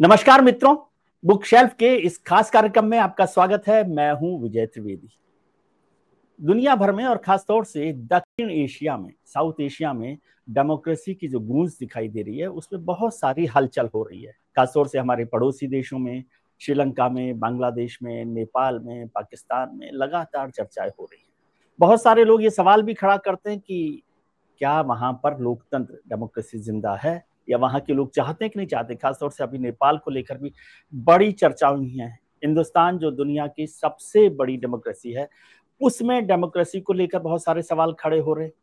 नमस्कार मित्रों, book shelf के इस खास कार्यक्रम में आपका स्वागत है। मैं हूं विजय त्रिवेदी। दुनिया भर में और खासतौर से दक्षिण एशिया में, साउथ एशिया में डेमोक्रेसी की जो गूंज दिखाई दे रही है, उसमें बहुत सारी हलचल हो रही है। खासतौर से हमारे पड़ोसी देशों में, श्रीलंका में, बांग्लादेश में, नेपाल में, पाकिस्तान में लगातार चर्चाएं हो रही है। बहुत सारे लोग ये सवाल भी खड़ा करते हैं कि क्या वहां पर लोकतंत्र, डेमोक्रेसी जिंदा है, या वहां के लोग चाहते हैं कि नहीं चाहते। खासतौर से अभी नेपाल को लेकर भी बड़ी चर्चा हुई है। हिंदुस्तान जो दुनिया की सबसे बड़ी डेमोक्रेसी है, उसमें डेमोक्रेसी को लेकर बहुत सारे सवाल खड़े हो रहे हैं।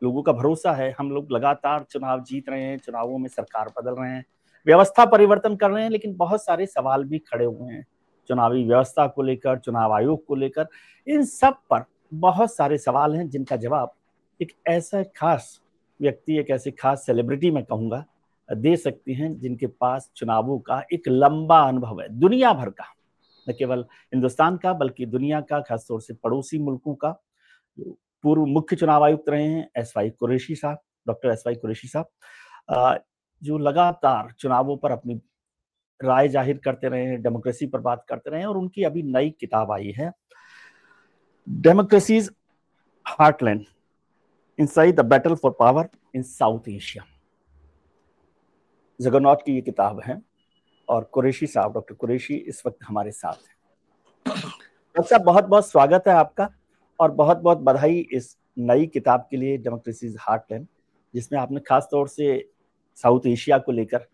लोगों का भरोसा है, हम लोग लगातार चुनाव जीत रहे हैं, चुनावों में सरकार बदल रहे हैं, व्यवस्था परिवर्तन कर रहे हैं, लेकिन बहुत सारे सवाल भी खड़े हुए हैं चुनावी व्यवस्था को लेकर, चुनाव आयोग को लेकर। इन सब पर बहुत सारे सवाल हैं जिनका जवाब एक ऐसा खास व्यक्ति, एक ऐसे खास सेलिब्रिटी मैं कहूंगा, दे सकती हैं, जिनके पास चुनावों का एक लंबा अनुभव है, दुनिया भर का, न केवल हिंदुस्तान का बल्कि दुनिया का, खासतौर से पड़ोसी मुल्कों का। पूर्व मुख्य चुनाव आयुक्त रहे हैं एसवाई कुरैशी साहब, डॉक्टर एसवाई कुरैशी साहब, जो लगातार चुनावों पर अपनी राय जाहिर करते रहे हैं, डेमोक्रेसी पर बात करते रहे हैं। और उनकी अभी नई किताब आई है, democracies heartland, inside the battle for power in south Asia. Jagannath की ये किताब है और कुरैशी साहब, डॉक्टर कुरैशी इस वक्त हमारे साथ हैं। डॉक्टर साहब, बहुत बहुत स्वागत है आपका और बहुत बहुत बधाई इस नई किताब के लिए, डेमोक्रेसीज हार्टलैंड, जिसमें आपने खास तौर से साउथ एशिया को लेकर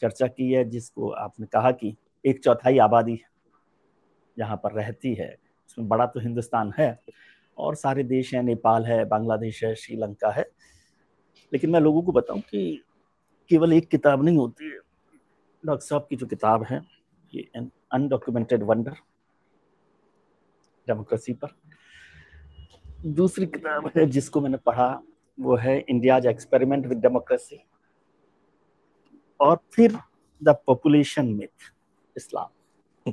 चर्चा की है, जिसको आपने कहा कि 1/4 आबादी यहाँ पर रहती है। उसमें बड़ा तो हिंदुस्तान है और सारे देश हैं, नेपाल है, बांग्लादेश है, श्रीलंका है। लेकिन मैं लोगों को बताऊं कि केवल एक किताब नहीं होती है। डॉक्टर साहब की जो किताब है, ये एन अनडॉक्यूमेंटेड वंडर, डेमोक्रेसी पर। दूसरी किताब है जिसको मैंने पढ़ा, वो है इंडियाज एक्सपेरिमेंट विद डेमोक्रेसी। और फिर द पॉपुलेशन मिथ, इस्लाम।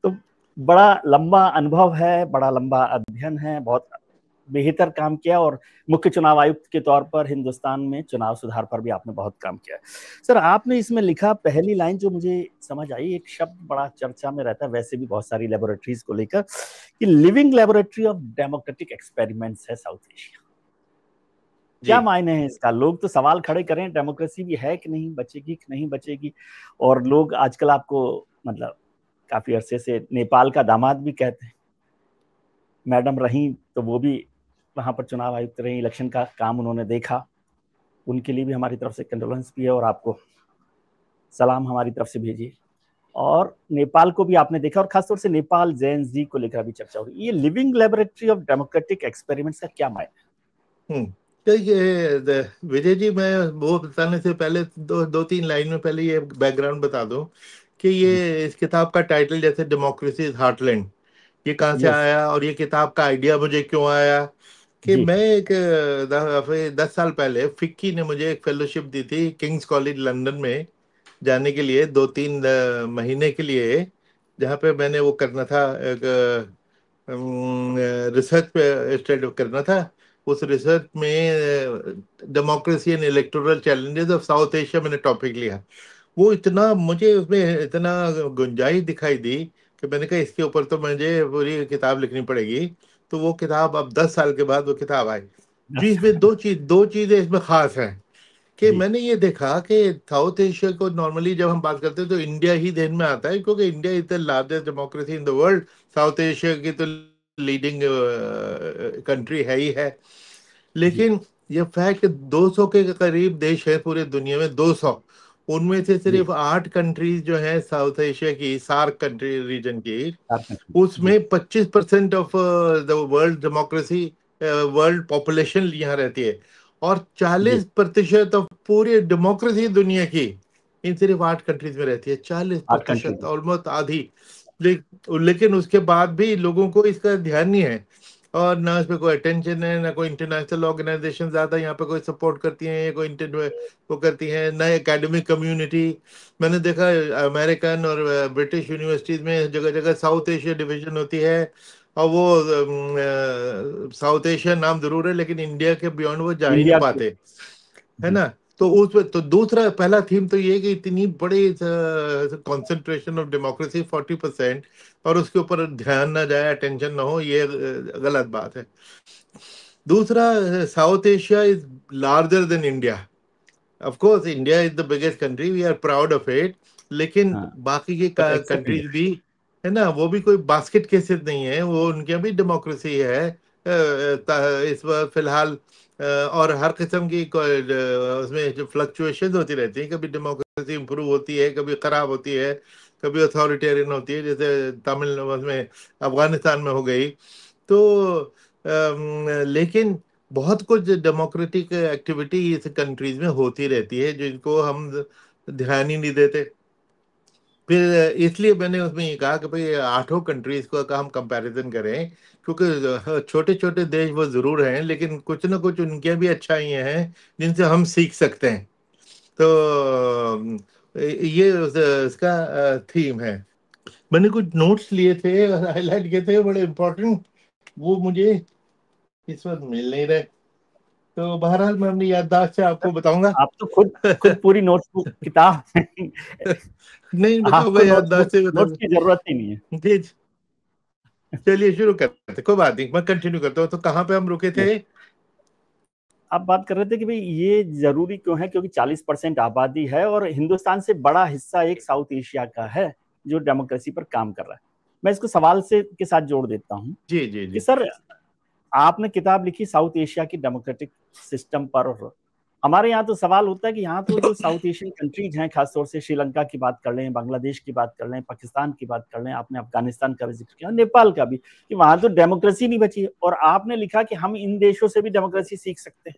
तो बड़ा लंबा अनुभव है, बड़ा लंबा अध्ययन है, बहुत बेहतर काम किया। और मुख्य चुनाव आयुक्त के तौर पर हिंदुस्तान में चुनाव सुधार पर भी आपने बहुत काम किया। सर, आपने इसमें लिखा, पहली लाइन जो मुझे समझ आई, एक शब्द बड़ा चर्चा में रहता है वैसे भी बहुत सारी लेबोरेटरीज को लेकर, कि living laboratory of democratic experiments है साउथ एशिया। क्या मायने हैं इसका? लोग तो सवाल खड़े करें, डेमोक्रेसी भी है कि नहीं, बचेगी कि नहीं बचेगी। और लोग आजकल आपको, मतलब काफी अरसे से नेपाल का दामाद भी कहते हैं, मैडम रही, तो वो भी वहां पर चुनाव आयुक्त रही, इलेक्शन का काम उन्होंने देखा। उनके लिए भी हमारी तरफ से कंडोलेंस भी है और आपको सलाम हमारी तरफ से भेजिए। और नेपाल को भी आपने देखा, और खासतौर से नेपाल जेन जी को लेकर भी चर्चा हो रही है। ये living laboratory of democratic experiments का क्या मायने? देखिए विजय जी, मैं वो बताने से पहले दो तीन लाइन में पहले ये बैकग्राउंड बता दूं कि ये इस किताब का टाइटल, जैसे डेमोक्रेसी इज हार्टलैंड, ये कहाँ से आया और ये किताब का आइडिया मुझे क्यों आया। कि मैं एक 10 साल पहले फिक्की ने मुझे एक फेलोशिप दी थी किंग्स कॉलेज लंदन में जाने के लिए, 2-3 महीने के लिए, जहाँ पे मैंने वो करना था, एक रिसर्च पे स्टडी करना था। उस रिसर्च में democracy and electoral challenges of south Asia मैंने टॉपिक लिया। वो इतना, मुझे उसमें इतना गुंजाइश दिखाई दी कि मैंने कहा इसके ऊपर तो मुझे पूरी किताब लिखनी पड़ेगी। तो वो किताब अब 10 साल के बाद वो किताब आई। जी, इसमें दो चीजें इसमें खास हैं कि मैंने ये देखा कि साउथ एशिया को नॉर्मली जब हम बात करते हैं तो इंडिया ही ध्यान में आता है, क्योंकि India is the largest democracy in the world. South Asia की तो लीडिंग कंट्री है ही है। लेकिन ये फैक्ट, 200 के करीब देश है पूरे दुनिया में, 200, उनमें से सिर्फ 8 कंट्रीज जो है साउथ एशिया की, सार्क कंट्री रीजन की, उसमें 25% of the world democracy, world population यहाँ रहती है। और 40% ऑफ पूरी डेमोक्रेसी दुनिया की इन सिर्फ 8 कंट्रीज में रहती है। 40%, ऑलमोस्ट आधी। लेकिन उसके बाद भी लोगों को इसका ध्यान नहीं है और ना इस पे कोई अटेंशन है, ना कोई इंटरनेशनल ऑर्गेनाइजेशन ज्यादा यहाँ पे कोई सपोर्ट करती हैं, कोई वो करती हैं, ना एकेडमिक कम्युनिटी। मैंने देखा अमेरिकन और ब्रिटिश यूनिवर्सिटीज में जगह जगह साउथ एशिया डिवीजन होती है, और वो साउथ एशिया नाम जरूर है लेकिन इंडिया के बियॉन्ड वो जा ही नहीं पाते, है ना। तो उस तो दूसरा पहला थीम तो ये कि इतनी बड़ी कंसंट्रेशन ऑफ डेमोक्रेसी 40%, और उसके ऊपर ध्यान ना जाए, अटेंशन ना हो, ये गलत बात है। दूसरा, South Asia is larger than India. Of course India is the biggest country, we are proud of it, लेकिन हाँ, बाकी के बट एक्सेप्ट कंट्रीज इंडिया। भी है ना, वो भी कोई बास्केट केसेस नहीं है, वो उनके भी डेमोक्रेसी है इस वक्त फिलहाल। और हर किस्म की उसमें जो फ्लक्चुएशन होती रहती है, कभी डेमोक्रेसी इंप्रूव होती है, कभी खराब होती है, कभी अथॉरिटेरियन होती है, जैसे तमिल उसमें अफगानिस्तान में हो गई। तो लेकिन बहुत कुछ डेमोक्रेटिक एक्टिविटी इस कंट्रीज में होती रहती है जिनको हम ध्यान ही नहीं देते। फिर इसलिए मैंने उसमें ये कहा कि भाई आठों कंट्रीज का हम कंपैरिजन करें, क्योंकि छोटे छोटे देश वो जरूर हैं, लेकिन कुछ ना कुछ उनके भी अच्छाइयाँ हैं जिनसे हम सीख सकते हैं। तो ये इसका थीम है। मैंने कुछ नोट्स लिए थे और हाईलाइट किए थे बड़े इंपॉर्टेंट, वो मुझे इस वक्त मिल नहीं रहे। तो बहरहाल मैं अपनी याददाश्त से आपको बताऊंगा। आप तो खुद पूरी नोट्स किताब नहीं आपको बताऊंगा, याददाश्त से नोट्स बताऊंगा। की जरूरत ही नहीं है। जी, चलिए शुरू करते हैं, कोई बात नहीं, मैं कंटिन्यू करता हूँ। तो कहाँ पे हम रुके थे? आप बात कर रहे थे कि भाई ये जरूरी क्यों है, क्योंकि 40% आबादी है और हिंदुस्तान से बड़ा हिस्सा एक साउथ एशिया का है जो डेमोक्रेसी पर काम कर रहा है। मैं इसको सवाल से के साथ जोड़ देता हूं जी जी कि जी। सर, आपने किताब लिखी साउथ एशिया की डेमोक्रेटिक सिस्टम पर, और हमारे यहाँ तो सवाल होता है कि यहाँ तो जो साउथ एशियन कंट्रीज हैं, खासतौर से श्रीलंका की बात कर लें, बांग्लादेश की बात कर लें, पाकिस्तान की बात कर लें, आपने अफगानिस्तान का भी जिक्र किया, नेपाल का भी, कि वहां तो डेमोक्रेसी नहीं बची है, और आपने लिखा कि हम इन देशों से भी डेमोक्रेसी सीख सकते हैं।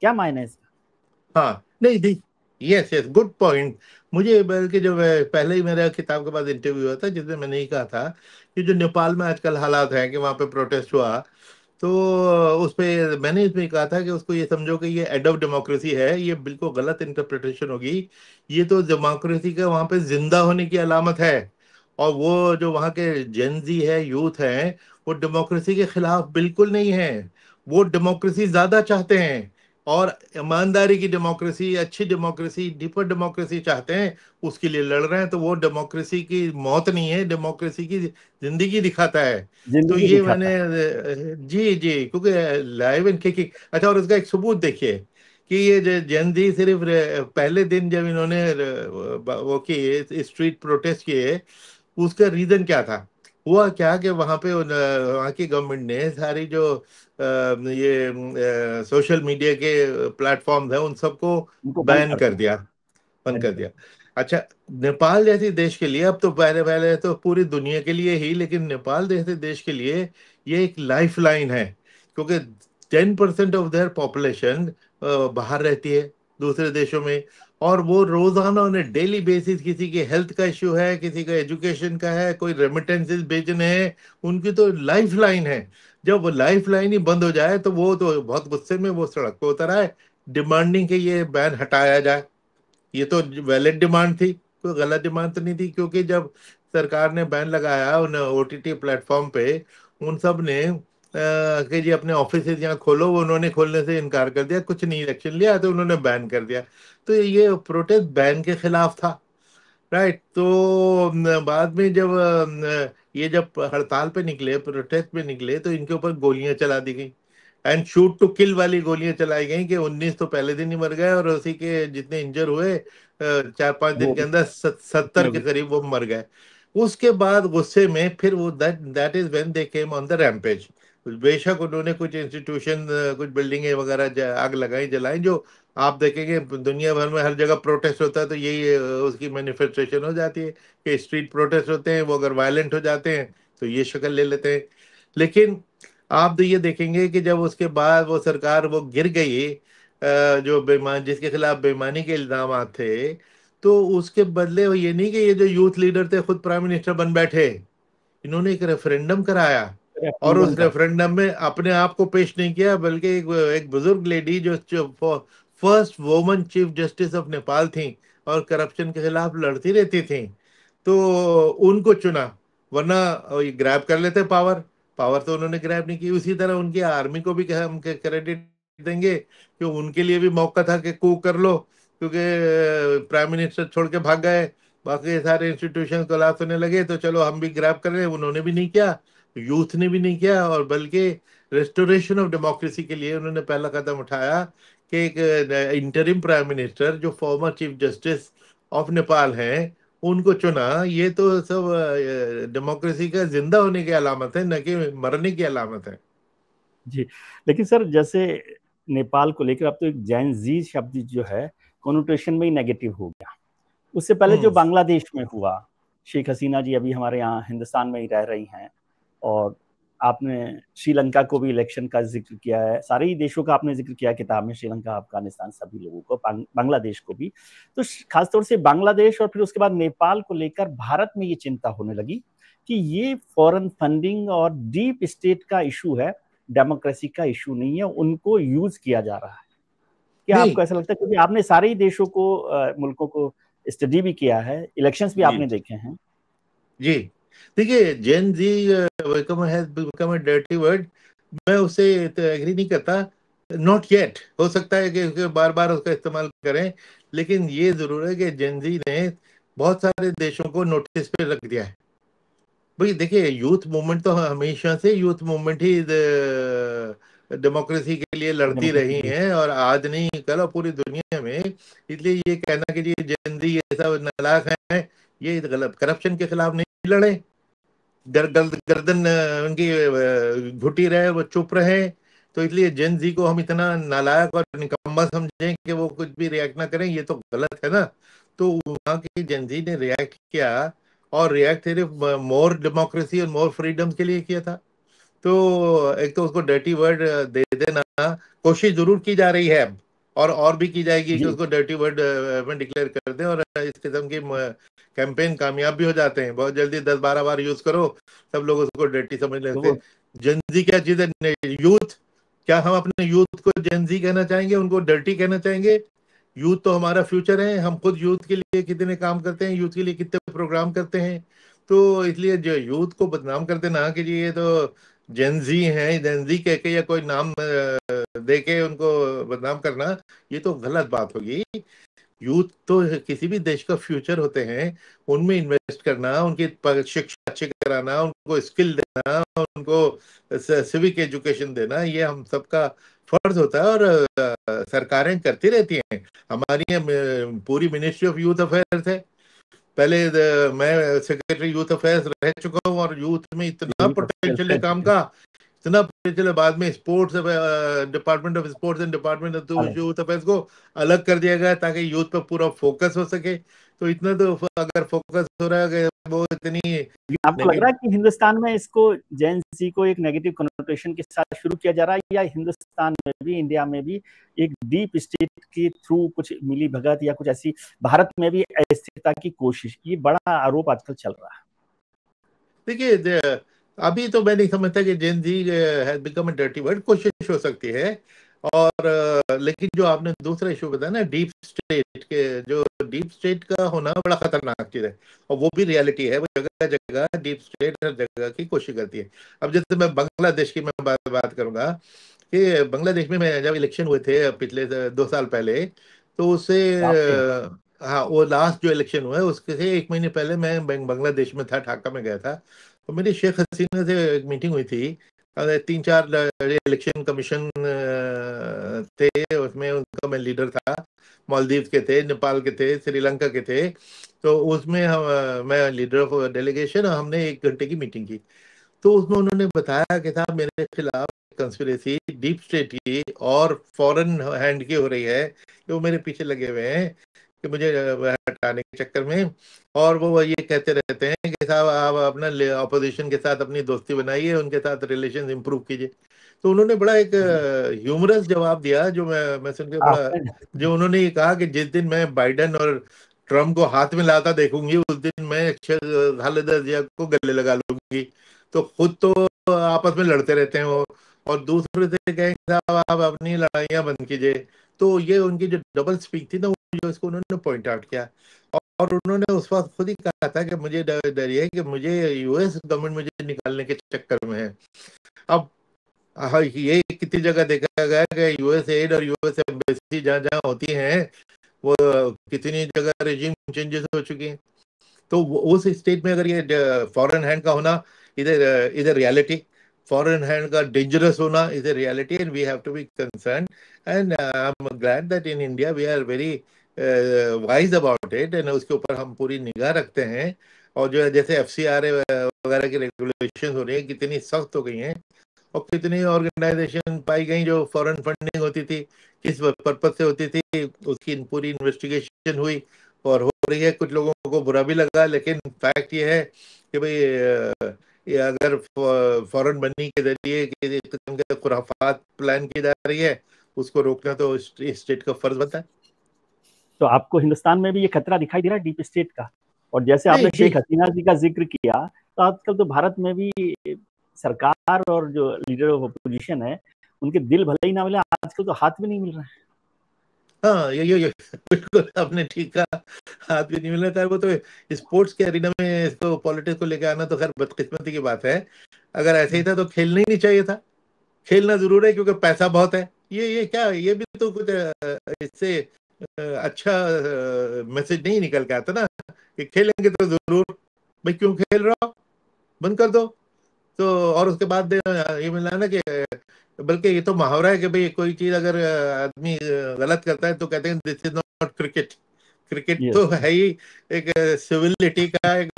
क्या मायने है इसका? हाँ नहीं नहीं, यस यस, गुड पॉइंट। मुझे बल्कि जो पहले ही मेरा किताब के बाद इंटरव्यू हुआ था जिसमें मैंने ही कहा था कि जो नेपाल में आजकल हालात हैं कि वहाँ पे प्रोटेस्ट हुआ, तो उस पे मैंने इसमें कहा था कि उसको ये समझो कि ये एड ऑफ डेमोक्रेसी है, ये बिल्कुल गलत इंटरप्रिटेशन होगी। ये तो डेमोक्रेसी का वहाँ पे जिंदा होने की अलामत है। और वो जो वहाँ के जेनजी है, यूथ है, वो डेमोक्रेसी के खिलाफ बिल्कुल नहीं है। वो डेमोक्रेसी ज्यादा चाहते हैं, और ईमानदारी की डेमोक्रेसी, अच्छी डेमोक्रेसी, डीपर डेमोक्रेसी चाहते हैं, उसके लिए लड़ रहे हैं। तो वो डेमोक्रेसी की मौत नहीं है, डेमोक्रेसी की जिंदगी दिखाता है। तो जिंदगी ये दिखाता मैंने है। जी जी, क्योंकि लाइव इनके की अच्छा, और उसका एक सबूत देखिए कि ये जो जयंती सिर्फ पहले दिन जब इन्होंने वो किए स्ट्रीट प्रोटेस्ट किए, उसका रीजन क्या था? हुआ क्या कि वहां पे वहाँ की गवर्नमेंट ने सारी जो ये सोशल मीडिया के प्लेटफॉर्म्स हैं उन सबको उनको बंद बैन कर कर दिया। दिया, बंद कर बिल्कुल। दिया। अच्छा, नेपाल जैसे देश के लिए, अब तो पहले पहले तो पूरी दुनिया के लिए ही, लेकिन नेपाल जैसे देश के लिए ये एक लाइफ लाइन है, क्योंकि 10% ऑफ देयर पॉपुलेशन बाहर रहती है, दूसरे देशों में। और वो रोजाना उन्हें डेली बेसिस, किसी के हेल्थ का इश्यू है, किसी का एजुकेशन का है, कोई रेमिटेंसेस भेजने हैं, उनकी तो लाइफ लाइन है। जब वो लाइफ लाइन ही बंद हो जाए तो वो तो बहुत गुस्से में वो सड़क पे उतर आए, डिमांडिंग कि ये बैन हटाया जाए। ये तो वैलिड डिमांड थी, कोई गलत डिमांड तो नहीं थी, क्योंकि जब सरकार ने बैन लगाया उन ओटीटी प्लेटफॉर्म पे, उन सब ने कि जी अपने ऑफिस यहाँ खोलो, वो उन्होंने खोलने से इनकार कर दिया, कुछ नहीं एक्शन लिया, तो उन्होंने बैन कर दिया। तो ये प्रोटेस्ट बैन के खिलाफ था, राइट। तो बाद में जब ये जब हड़ताल पे निकले, प्रोटेस्ट पे निकले, तो इनके ऊपर गोलियां चला दी गई, एंड शूट टू किल वाली गोलियां चलाई गई कि 19 तो पहले दिन ही मर गए, और उसी के जितने इंजर हुए 4-5 दिन वो के अंदर उसमें 70 के भी करीब वो मर गए। उसके बाद गुस्से में फिर वो that that is when they came on the rampage. बेशक उन्होंने कुछ इंस्टीट्यूशन, कुछ बिल्डिंगें वगैरह आग लगाई, जलाई, जो आप देखेंगे दुनिया भर में हर जगह प्रोटेस्ट होता है तो यही उसकी मैनिफेस्टेशन हो जाती है कि स्ट्रीट प्रोटेस्ट होते हैं, वो अगर वायलेंट हो जाते हैं तो ये शक्ल ले लेते हैं। लेकिन आप तो ये देखेंगे कि जब उसके बाद वो सरकार वो गिर गई, जो बेईमान, जिसके खिलाफ बेईमानी के इल्जाम थे, तो उसके बदले वो ये नहीं कि ये जो यूथ लीडर थे खुद प्राइम मिनिस्टर बन बैठे, इन्होंने एक रेफरेंडम कराया, और रेफरेंडम उस कर। रेफरेंडम में अपने आप को पेश नहीं किया, बल्कि एक बुजुर्ग लेडी जो first woman chief justice of Nepal थी और करप्शन के खिलाफ लड़ती रहती थी, तो उनको चुना। वरना ग्रैब कर लेते पावर, पावर तो उन्होंने ग्रैब नहीं की। उसी तरह उनकी आर्मी को भी हम क्रेडिट देंगे कि उनके लिए भी मौका था कि कू कर लो, क्योंकि प्राइम मिनिस्टर छोड़ के भाग गए, बाकी सारे इंस्टीट्यूशन कोलैप्स होने लगे, तो चलो हम भी ग्रैब कर रहे हैं। उन्होंने भी नहीं किया, यूथ ने भी नहीं किया, और बल्कि रेस्टोरेशन ऑफ डेमोक्रेसी के लिए उन्होंने पहला कदम उठाया कि एक इंटरिम प्राइम मिनिस्टर जो former chief justice of Nepal हैं उनको चुना। ये तो सब डेमोक्रेसी का जिंदा होने की अलामत है, न कि मरने की अलामत है। जी, लेकिन सर जैसे नेपाल को लेकर अब तो एक जैन जी शब्द जो है कोनोटेशन में ही नेगेटिव हो गया। उससे पहले जो बांग्लादेश में हुआ, शेख हसीना जी अभी हमारे यहाँ हिंदुस्तान में ही रह रही हैं, और आपने श्रीलंका को भी इलेक्शन का जिक्र किया है, सारे ही देशों का आपने जिक्र किया किताब में, श्रीलंका, अफगानिस्तान, सभी लोगों को, बांग्लादेश को भी। तो खासतौर से बांग्लादेश और फिर उसके बाद नेपाल को लेकर भारत में ये चिंता होने लगी कि ये फॉरेन फंडिंग और डीप स्टेट का इशू है, डेमोक्रेसी का इशू नहीं है, उनको यूज किया जा रहा है। क्या आपको ऐसा लगता है, क्योंकि आपने सारे ही देशों को, मुल्कों को स्टडी भी किया है, इलेक्शंस भी आपने देखे हैं? जी, देखिए, Gen Z has become a dirty word, मैं उससे एग्री नहीं करता। नॉट येट, हो सकता है कि बार बार उसका इस्तेमाल करें, लेकिन ये जरूर है कि जेन जी ने बहुत सारे देशों को नोटिस पे रख दिया है। भाई देखिए, यूथ मूवमेंट तो हमेशा से यूथ मूवमेंट ही डेमोक्रेसी के लिए लड़ती रही है, और आज नहीं कल, और पूरी दुनिया में। इसलिए ये कहना कि ये जेनजी ये सब नालायक है, ये गलत। करप्शन के खिलाफ नहीं लड़े, गर्दन उनकी घुटी रहे, वो चुप रहे। तो इसलिए जेनजी को हम इतना नालायक और निकम्मा समझें कि वो कुछ भी रिएक्ट ना करें, ये तो गलत है ना। तो वहाँ की जेनजी ने रिएक्ट किया, और रिएक्ट सिर्फ मोर डेमोक्रेसी और मोर फ्रीडम के लिए किया था। तो एक तो उसको डर्टी वर्ड दे देना, कोशिश जरूर की जा रही है अब, और भी की जाएगी कि उसको डर्टी वर्ड में डिक्लेयर कर दें, और इस किस्म की कैंपेन कामयाब भी हो जाते हैं। बहुत जल्दी 10-12 बार यूज करो, सब लोग उसको डर्टी समझ लेते हैं। जेनजी क्या चीज है? यूथ। क्या हम अपने यूथ को जेनजी कहना चाहेंगे, उनको डर्टी कहना चाहेंगे? यूथ तो हमारा फ्यूचर है। हम खुद यूथ के लिए कितने काम करते हैं, यूथ के लिए कितने प्रोग्राम करते हैं। तो इसलिए जो यूथ को बदनाम कर देना कि जी ये तो जेनजी हैं, जेनजी कह के या कोई नाम दे के उनको बदनाम करना, ये तो गलत बात होगी। यूथ तो किसी भी देश का फ्यूचर होते हैं, उनमें इन्वेस्ट करना, उनकी शिक्षा अच्छी कराना, उनको स्किल देना, उनको सिविक एजुकेशन देना, ये हम सबका फर्ज होता है, और सरकारें करती रहती हैं। हमारी पूरी मिनिस्ट्री ऑफ यूथ अफेयर्स है। पहले मैं सेक्रेटरी यूथ अफेयर्स रह चुका हूँ, और यूथ में इतना पोटेंशियल है काम का, इतना पोटेंशियल। बाद में sports department of sports and department of youth affairs को अलग कर दिया गया ताकि यूथ पर पूरा फोकस हो सके। तो इतना तो अगर फोकस हो रहा है कि वो इतनी, आपको लग रहा है कि हिंदुस्तान में इसको, जेन जी को एक नेगेटिव कनोटेशन के साथ शुरू किया जा रहा है, या हिंदुस्तान में भी, इंडिया में भी एक डीप स्टेट के थ्रू कुछ मिली भगत या कुछ ऐसी भारत में भी अस्थिरता की कोशिश, ये बड़ा आरोप आजकल चल रहा है? देखिए, अभी तो मैं नहीं समझता कि Gen Z has become a dirty word. कोशिश हो सकती है, और लेकिन जो आपने दूसरा इशू बताया ना, डीप स्टेट के, जो डीप स्टेट का होना बड़ा खतरनाक चीज है, और वो भी रियलिटी है। वो जगह जगह डीप स्टेट हर जगह की कोशिश करती है। अब जैसे मैं बांग्लादेश की मैं बात करूंगा कि बांग्लादेश में मैं जब इलेक्शन हुए थे पिछले 2 साल पहले, तो उससे हाँ, वो लास्ट जो इलेक्शन हुआ है उसके से 1 महीने पहले मैं बांग्लादेश में था, ढाका में गया था। तो मेरी शेख हसीना से एक मीटिंग हुई थी। 3-4 इलेक्शन कमीशन थे, उसमें उनका मैं लीडर था। मालदीव के थे, नेपाल के थे, श्रीलंका के थे। तो उसमें मैं लीडर ऑफ डेलीगेशन, हमने 1 घंटे की मीटिंग की। तो उसमें उन्होंने बताया कि साहब मेरे खिलाफ कंस्पिरेसी डीप स्टेट की और फॉरेन हैंड की हो रही है, कि वो मेरे पीछे लगे हुए हैं कि मुझे हटाने के चक्कर में। और वो ये कहते रहते हैं कि साहब आप अपना अपोजिशन के साथ अपनी दोस्ती बनाइए, उनके साथ रिलेशन इंप्रूव कीजिए। तो उन्होंने बड़ा एक ह्यूमरस जवाब दिया, जो मैं सुन के बड़ा, जो उन्होंने ये कहा कि जिस दिन मैं बाइडेन और ट्रम्प को हाथ में लाता देखूंगी, उस दिन मैं खालिदा जिया को गले लगा लूंगी। तो खुद तो आपस में लड़ते रहते हैं वो, और दूसरे से कहेंगे साहब आप अपनी लड़ाइयाँ बंद कीजिए। तो ये उनकी जो डबल स्पीक थी ना, जो इसको उन्होंने पॉइंट आउट किया। और उन्होंने उस वक्त खुद ही कहा था कि मुझे डर ये है कि मुझे यूएस गवर्नमेंट मुझे निकालने के चक्कर में है। अब हाँ, ये कितनी जगह देखा गया है कि यूएस एड और यूएस एम्बेसी जहाँ जहाँ होती हैं, वो कितनी जगह रेजिम चेंजेस हो चुकी हैं। तो उस स्टेट में अगर ये फॉरेन हैंड का होना इधर इधर रियलिटी, फॉरेन हैंड का डेंजरस होना is a reality, and we have to be concern. And I am glad that in India we are very wise about it, and उसके ऊपर हम पूरी निगाह रखते हैं। और जो है जैसे एफसीआरए वगैरह की रेगुलेशन हो रही है, कितनी सख्त हो गई हैं, और कितनी ऑर्गेनाइजेशन पाई गई जो फॉरेन फंडिंग होती थी, किस पर्पज से होती थी, उसकी पूरी इन्वेस्टिगेशन हुई और हो रही है। कुछ लोगों को बुरा भी लगा, लेकिन फैक्ट ये है कि भाई ये अगर फॉरेन मनी के जरिए किसी किस्म के खुराफात प्लान की जा रही है, उसको रोकना तो स्टेट का फर्ज बनता है। तो आपको हिंदुस्तान में भी ये खतरा दिखाई दे रहा है डीप स्टेट का? और जैसे आपने नहीं जी, शेख हसीना जी का जिक्र किया, तो आजकल तो भारत में भी सरकार और जो लीडर ऑफ अपोजिशन है, उनके दिल भले ही ना मिले, आजकल तो हाथ भी नहीं मिल रहा है। हाँ ये बिल्कुल आपने ठीक कहा, हाथ भी नहीं मिलता है। वो तो स्पोर्ट्स के एरिना में इसको पॉलिटिक्स को लेकर आना तो खैर बदकिस्मती की बात है। अगर ऐसे ही था तो खेलना ही नहीं चाहिए था। खेलना जरूर है क्योंकि पैसा बहुत है। ये क्या, ये भी तो कुछ इससे अच्छा मैसेज नहीं निकल के आता ना, कि खेलेंगे तो जरूर। भाई क्यों खेल रहा हो, बंद कर दो। तो और उसके बाद ये मिला ना कि बल्कि ये तो मुहावरा है कि भाई कोई चीज अगर आदमी गलत करता है तो कहते हैं this is not cricket. Cricket तो यस, है ही एक सिविलिटी का एक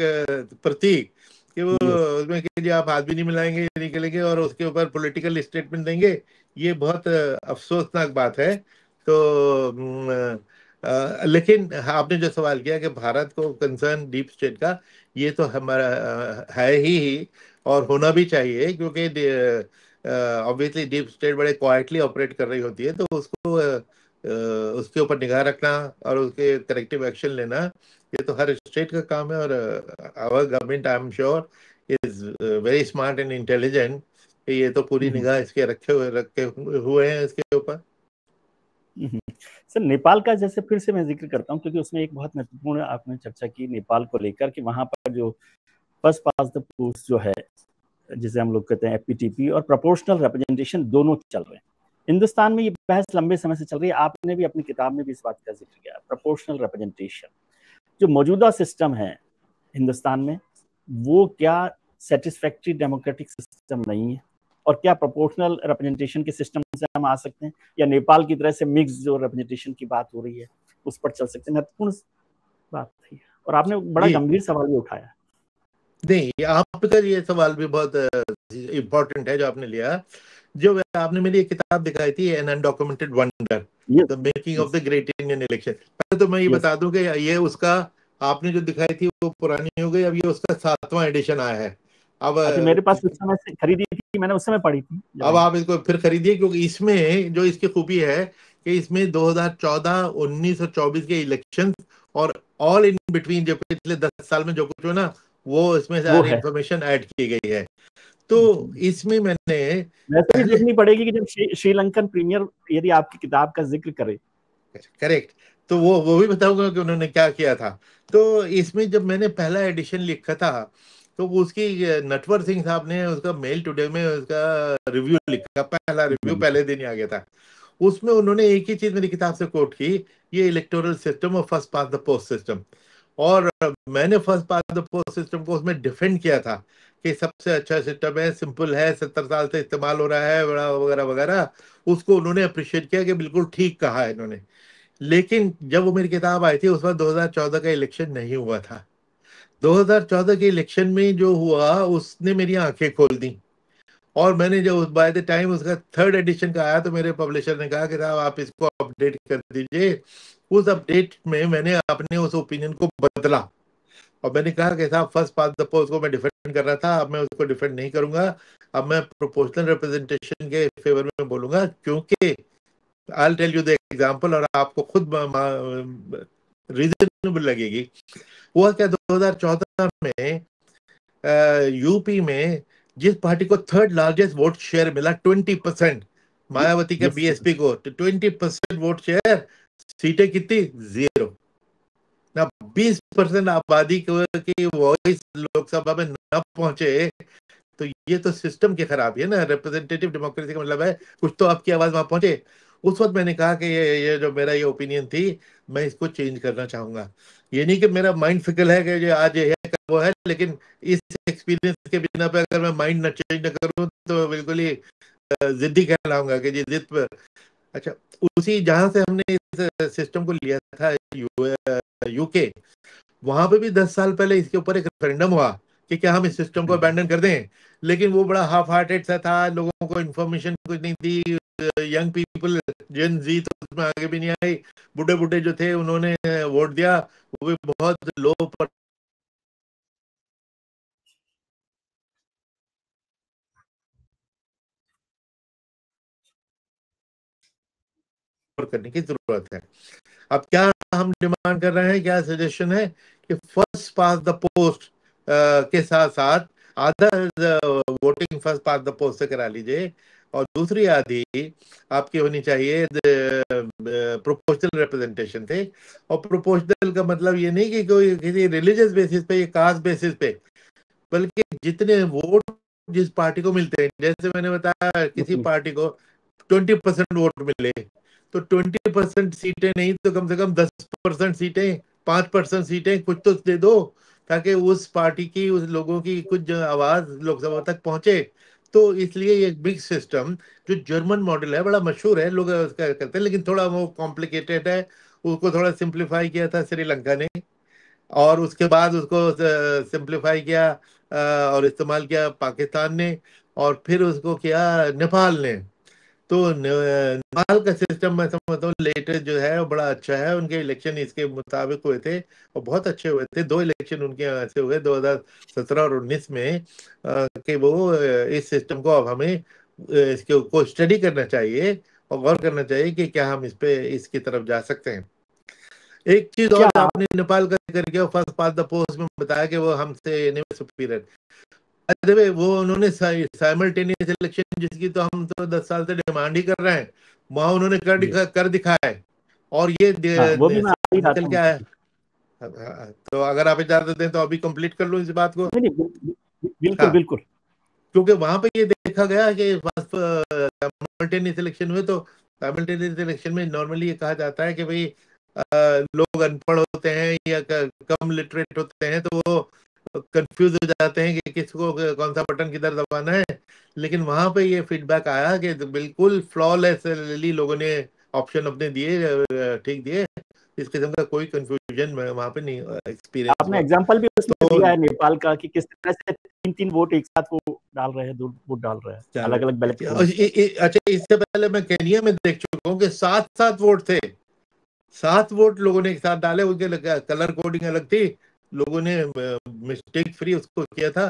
प्रतीक, कि वो यस। उसमें कि जी आप हाथ भी नहीं मिलाएंगे, निकलेंगे और उसके ऊपर पॉलिटिकल स्टेटमेंट देंगे। ये बहुत अफसोसनाक बात है। तो लेकिन आपने जो सवाल किया कि भारत को कंसर्न डीप स्टेट का, ये तो हमारा है ही, और होना भी चाहिए, क्योंकि ऑब्वियसली डीप स्टेट बड़े क्वाइटली ऑपरेट कर रही होती है। तो उसको उसके ऊपर निगाह रखना और उसके करेक्टिव एक्शन लेना, ये तो हर स्टेट का काम है। और our government I am sure is very smart and intelligent, ये तो पूरी निगाह इसके रखे हुए हैं इसके ऊपर। सर, नेपाल का जैसे फिर से मैं जिक्र करता हूँ, क्योंकि उसमें एक बहुत महत्वपूर्ण आपने चर्चा की नेपाल को लेकर, कि वहां पर जो फर्स्ट पास द पोस्ट जो है, जिसे हम लोग कहते हैं एफपीटीपी, और प्रोपोर्शनल रिप्रेजेंटेशन दोनों चल रहे हैं। हिंदुस्तान में ये बहस लंबे समय से चल रही है, आपने भी अपनी किताब में भी इस बात का जिक्र किया। प्रोपोर्शनल रिप्रेजेंटेशन जो मौजूदा सिस्टम है हिंदुस्तान में, वो क्या सेटिस्फैक्ट्री डेमोक्रेटिक सिस्टम नहीं है? और क्या प्रोपोर्शनल रिप्रेजेंटेशन के सिस्टम से हम आ सकते हैं, या नेपाल की तरह से मिक्स जो रिप्रेजेंटेशन की बात हो रही है उस पर चल सकते हैं? महत्वपूर्ण बात थी, और आपने बड़ा जी गंभीर सवाल भी उठाया। नहीं, आपका ये सवाल भी बहुत इम्पोर्टेंट है जो आपने लिया। जो आपने मेरी एक किताब दिखाई थी, an undocumented wonder, yes, the making of yes, the great Indian election. पहले तो मैं ये यस। बता दूं कि ये उसका, आपने जो दिखाई थी वो पुरानी हो गई, अब ये उसका 7वां एडिशन आया है। अब अच्छा, मेरे पास उस समय से खरीदी थी, मैंने उस समय पढ़ी थी जब अब आई। आप इसको फिर खरीदिए, क्योंकि इसमें जो इसकी खूबी है कि इसमें 2014, 19 और 24 के इलेक्शन और ऑल इन बिटवीन जो पिछले 10 साल में जो कुछ हो ना, वो इसमें वो सारी है। इंफॉर्मेशन ऐड की गई है। तो इसमें मैंने वैसे भी पहले, देखनी पड़ेगी कि जब श्रीलंकन प्रीमियर यदि आपकी किताब का जिक्र करे। करेक्ट, तो वो भी बताऊंगा कि उन्होंने क्या किया था। तो इसमें जब मैंने पहला एडिशन लिखा था, तो उसकी नटवर सिंह साहब ने उसका मेल टुडे में उसका रिव्यू लिखा, पहला रिव्यू पहले दिन ही आ गया था। उसमें उन्होंने एक ही चीज मेरी किताब से कोट की, ये इलेक्टोरल सिस्टम और first pass the post system. और मैंने first pass the post system को उसमें डिफेंड किया था कि सबसे अच्छा सिस्टम है, सिंपल है, 70 साल से इस्तेमाल हो रहा है, बड़ा वगैरह वगैरह। उसको उन्होंने अप्रिशिएट किया कि बिल्कुल ठीक कहा है इन्होंने। लेकिन जब वो मेरी किताब आई थी उस वक्त 2014 का इलेक्शन नहीं हुआ था। 2014 के इलेक्शन में जो हुआ उसने मेरी आंखें खोल दी। और मैंने जब बाय द टाइम उसका थर्ड एडिशन का आया, तो मेरे पब्लिशर ने कहा कि साहब आप इसको अपडेट कर दीजिए। उस अपडेट में मैंने अपने उस ओपिनियन को बदला, और मैंने कहा कि साहब फर्स्ट पास द पोस्ट को मैं डिफेंड कर रहा था, अब मैं उसको डिफेंड नहीं करूंगा। अब मैं प्रोपोर्शनल रिप्रेजेंटेशन के फेवर में बोलूंगा, क्योंकि I tell you the example और आपको खुद रीजनेबल लगेगी। हुआ क्या, 2014 में यूपी में जिस पार्टी को थर्ड लार्जेस्ट वोट शेयर मिला, 20%, मायावती के यस, बीएसपी को, तो 20% वोट शेयर, सीटें कितनी, 0 ना। 20% आबादी की वॉइस लोकसभा में न पहुंचे, तो ये तो सिस्टम की खराबी है ना। रिप्रेजेंटेटिव डेमोक्रेसी का मतलब है कुछ तो आपकी आवाज वहां पहुंचे। उस वक्त मैंने कहा कि ये जो मेरा ये ओपिनियन थी, मैं इसको चेंज करना चाहूंगा। ये नहीं कि मेरा माइंड फिकल है कि जो आज ये है कल वो है, लेकिन इस एक्सपीरियंस के बिना पे अगर मैं माइंड न चेंज न करूँ तो बिल्कुल ही जिद्दी कहलाऊंगा कि जी जिद पर। अच्छा, उसी जहां से हमने इस सिस्टम को लिया था, यूके, वहां पे भी 10 साल पहले इसके ऊपर एक रेफरेंडम हुआ कि क्या हम इस सिस्टम को अबैंडन कर दें। लेकिन वो बड़ा हाफ हार्टेड सा था, लोगों को इन्फॉर्मेशन कुछ नहीं थी। यंग पीपल, जेन जी तो उसमें आगे भी नहीं आई। बूढ़े बूढ़े जो थे उन्होंने वोट दिया, वो भी बहुत लो पर करने की जरूरत है। अब क्या हम डिमांड कर रहे हैं, क्या सजेशन है कि फर्स्ट पास द पोस्ट के साथ साथ आधा voting first pass the post से करा लीजिए, और दूसरी आधी आपकी होनी चाहिए प्रोपोर्शनल रिप्रेजेंटेशन थे। और प्रोपोर्शनल का मतलब ये नहीं कि कोई किसी रिलीजियस बेसिस पे या कास्ट बेसिस पे, बल्कि जितने वोट जिस पार्टी को मिलते हैं, जैसे मैंने बताया किसी ओके। पार्टी को 20% वोट मिले, तो 20% सीटें नहीं तो कम से कम 10% सीटें, 5% सीटें कुछ तो दे दो, ताकि उस पार्टी की, उस लोगों की कुछ जो आवाज लोकसभा तक पहुंचे। तो इसलिए ये मिक्स सिस्टम जो जर्मन मॉडल है, बड़ा मशहूर है, लोग उसका करते हैं, लेकिन थोड़ा वो कॉम्प्लिकेटेड है। उसको थोड़ा सिंप्लीफाई किया था श्रीलंका ने, और उसके बाद उसको सिंप्लीफाई किया और इस्तेमाल किया पाकिस्तान ने, और फिर उसको किया नेपाल ने। तो नेपाल का सिस्टम मैं समझता हूँ लेटेस्ट जो है वो बड़ा अच्छा है। उनके इलेक्शन इसके मुताबिक हुए थे और बहुत अच्छे हुए थे। 2 इलेक्शन उनके यहाँ ऐसे हुए 2017 और 19 में, कि वो इस सिस्टम को अब हमें इसके को स्टडी करना चाहिए और गौर करना चाहिए कि क्या हम इस पे इसकी तरफ जा सकते हैं। एक चीज क्या और, आपने नेपाल का जिक्र किया, फर्स्ट पास द पोस्ट में बताया कि वो हमसे सुपीरियर। अरे भाई, वो उन्होंने साइमल्टेनियस इलेक्शन जिसकी तो हम तो 10 साल से डिमांड ही कर रहे हैं, वहां उन्होंने जी। कर दिखाया है। और ये हाँ, वो भी मैं आ ही रहा निकल था के आया। उसमें। तो अगर आप इजाजत दें तो अभी कंप्लीट कर लूं इस बात को। नहीं नहीं, बिल्कुल हाँ, बिल्कुल। क्योंकि वहां पे ये देखा गया कि साइमल्टेनियस इलेक्शन हुए, तो साइमल्टेनियस इलेक्शन में नॉर्मली ये कहा जाता है कि भाई लोग अनपढ़ होते हैं या कम लिटरेट होते हैं, तो वो कंफ्यूज हो जाते हैं कि किसको कौन सा बटन किधर दबाना है। लेकिन वहां पे ये फीडबैक आया कि बिल्कुल फ्लॉलेसली लोगों ने ऑप्शन अपने दिए, ठीक दिए। इस किस्म का कोई कंफ्यूजन वहां पे नहीं एक्सपीरियंस आपने हुआ। एग्जांपल भी उसमें तो दिया है नेपाल का कि किस तरह से तीन तीन वोट एक साथ वो डाल रहे हैं, दो वोट डाल रहे हैं चल अलग अलग बैलेट के होने से। अच्छा, इससे पहले मैं केनिया में देख चुका हूँ कि 7-7 वोट थे। 7 वोट लोगों ने एक साथ डाले, उनके कलर कोडिंग अलग थी, लोगों ने मिस्टेक फ्री उसको किया था।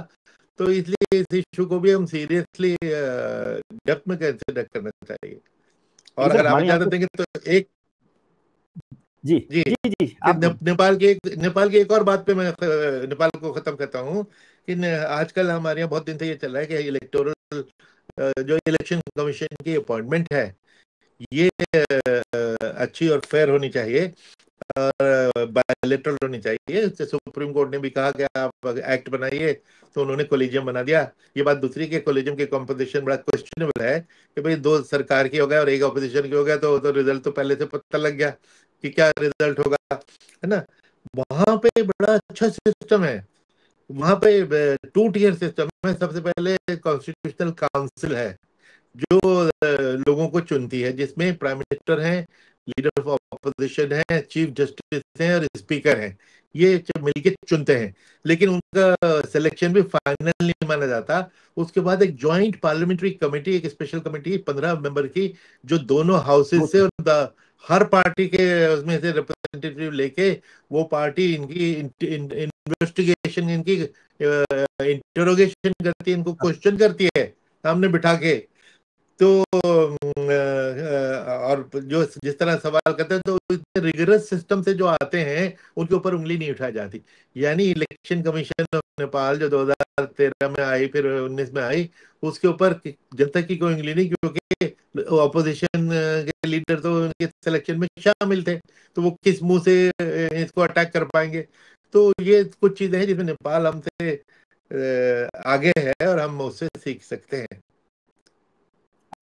तो इसलिए इस इशू को भी हम सीरियसली डेप्थ में कंसिडर करना चाहिए। और इधर अगर आप हमारे यहाँ इजाजत तो देंगे तो एक, जी जी, जी जी, कि आप बोलिए। नेपाल की एक और बात पे मैं नेपाल को खत्म करता हूँ कि आजकल हमारे यहाँ बहुत दिन से ये चल रहा है कि इलेक्टोरल जो इलेक्शन कमीशन की अपॉइंटमेंट है, ये अच्छी और फेयर होनी चाहिए, बायलेटरल होनी चाहिए। जैसे सुप्रीम कोर्ट ने भी कहा कि आप एक्ट बनाइए, तो उन्होंने कोलिजियम बना दिया। ये बात दूसरी के कोलिजियम की कंपोजिशन बड़ा क्वेश्चनेबल है कि भाई 2 सरकार की हो गया और एक ऑपोजिशन की हो गया, तो रिजल्ट तो पहले से पता लग गया कि क्या रिजल्ट होगा, है ना। वहां पे बड़ा अच्छा सिस्टम है। वहां पे 2 टियर सिस्टम है। सबसे पहले कॉन्स्टिट्यूशनल काउंसिल है जो लोगों को चुनती है, जिसमें प्राइम मिनिस्टर हैं, लीडर ऑफ ऑपोजिशन है, चीफ जस्टिस हैं और स्पीकर हैं। ये मिलके चुनते हैं, लेकिन उनका सिलेक्शन भी फाइनल नहीं माना जाता। उसके बाद एक जॉइंट पार्लियामेंट्री कमेटी, एक स्पेशल कमेटी 15 मेंबर की, जो दोनों हाउसेज से ओके। और हर पार्टी के उसमें से रिप्रेजेंटेटिव लेके वो पार्टी इनकी इन्वेस्टिगेशन, इनकी इंटरोगेशन करती है, इनको क्वेश्चन करती है सामने बिठा के। तो और जो जिस तरह सवाल करते हैं, तो इतने रिगरस सिस्टम से जो आते हैं उनके ऊपर उंगली नहीं उठाई जाती। यानी इलेक्शन कमीशन ऑफ नेपाल जो 2013 में आई, फिर 19 में आई, उसके ऊपर जनता की कोई उंगली नहीं, क्योंकि ऑपोजिशन के लीडर तो उनके सिलेक्शन में शामिल थे। तो वो किस मुंह से इसको अटैक कर पाएंगे। तो ये कुछ चीजें हैं जिसमें नेपाल हमसे आगे है और हम उससे सीख सकते हैं।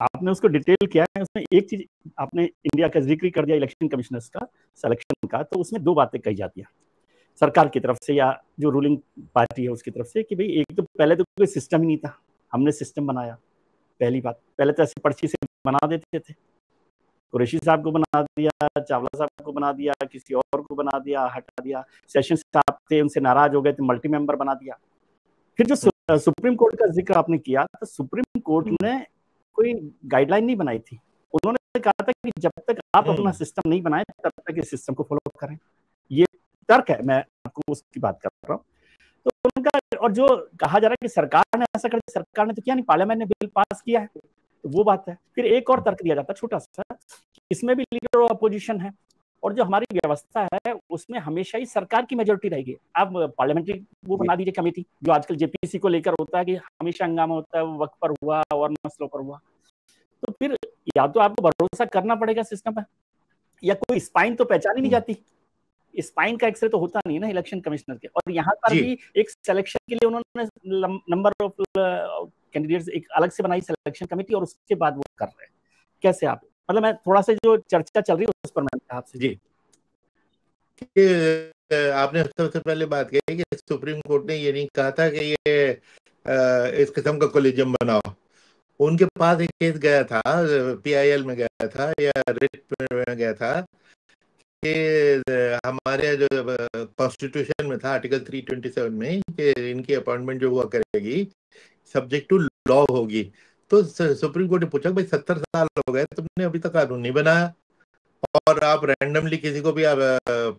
आपने उसको डिटेल किया है। उसमें एक चीज आपने इंडिया का जिक्र कर दिया, इलेक्शन कमिश्नर्स का सिलेक्शन का, तो उसमें दो बातें कही जाती हैं सरकार की तरफ से या जो रूलिंग पार्टी है उसकी तरफ से कि भाई एक तो पहले तो कोई सिस्टम ही नहीं था, हमने सिस्टम बनाया। पहली बात, पहले तो ऐसे पर्ची से बना देते थे, कुरैशी साहब को बना दिया, चावला साहब को बना दिया, किसी और को बना दिया, हटा दिया। सेशन साहब थे, उनसे नाराज हो गए तो मल्टी मेंबर बना दिया। फिर जो सुप्रीम कोर्ट का जिक्र आपने किया, तो सुप्रीम कोर्ट ने कोई गाइडलाइन नहीं बनाई थी। उन्होंने कहा था कि जब तक आप अपना सिस्टम नहीं बनाए तब तक इस सिस्टम को फॉलो करें। ये तर्क है, मैं आपको उसकी बात कर रहा हूँ। तो उनका, और जो कहा जा रहा है कि सरकार ने ऐसा कर दिया, सरकार ने तो किया नहीं, पार्लियामेंट ने बिल पास किया है, तो वो बात है। फिर एक और तर्क दिया जाता है छोटा सा, इसमें भी लीडर ऑफ अपोजिशन है, और जो हमारी व्यवस्था है उसमें हमेशा ही सरकार की मेजोरिटी रहेगी। अब पार्लियामेंट्री वो बना दीजिए कमेटी, जो आजकल जेपीसी को लेकर होता है कि हमेशा हंगामा होता है, वक्त पर हुआ और मसलों पर हुआ। तो फिर या तो आपको भरोसा करना पड़ेगा सिस्टम पर, या कोई स्पाइन तो पहचानी नहीं जाती। स्पाइन का एक्सरे तो होता नहीं ना इलेक्शन कमिश्नर के। और यहाँ पर भी एक सिलेक्शन के लिए उन्होंने नंबर ऑफ कैंडिडेट्स एक अलग से बनाई सिलेक्शन कमेटी, और उसके बाद वो कर रहे हैं। कैसे आप, मतलब मैं थोड़ा सा जो चर्चा चल रही है उस पर मैं आपसे जी, आपने सबसे पहले बात कही कि सुप्रीम कोर्ट ने ये नहीं कहा था कि ये इस किस्म का कोलिजियम बनाओ। उनके पास एक केस गया था, पीआईएल में गया था या रिट में गया था, कि हमारे जो कॉन्स्टिट्यूशन में था आर्टिकल 327 में कि इनकी अपॉइंटमेंट जो हुआ करेगी सब्जेक्ट टू लॉ होगी। तो सुप्रीम कोर्ट ने पूछा भाई 70 साल हो गए, तुमने अभी तक कानून नहीं बनाया और आप रैंडमली किसी को भी आप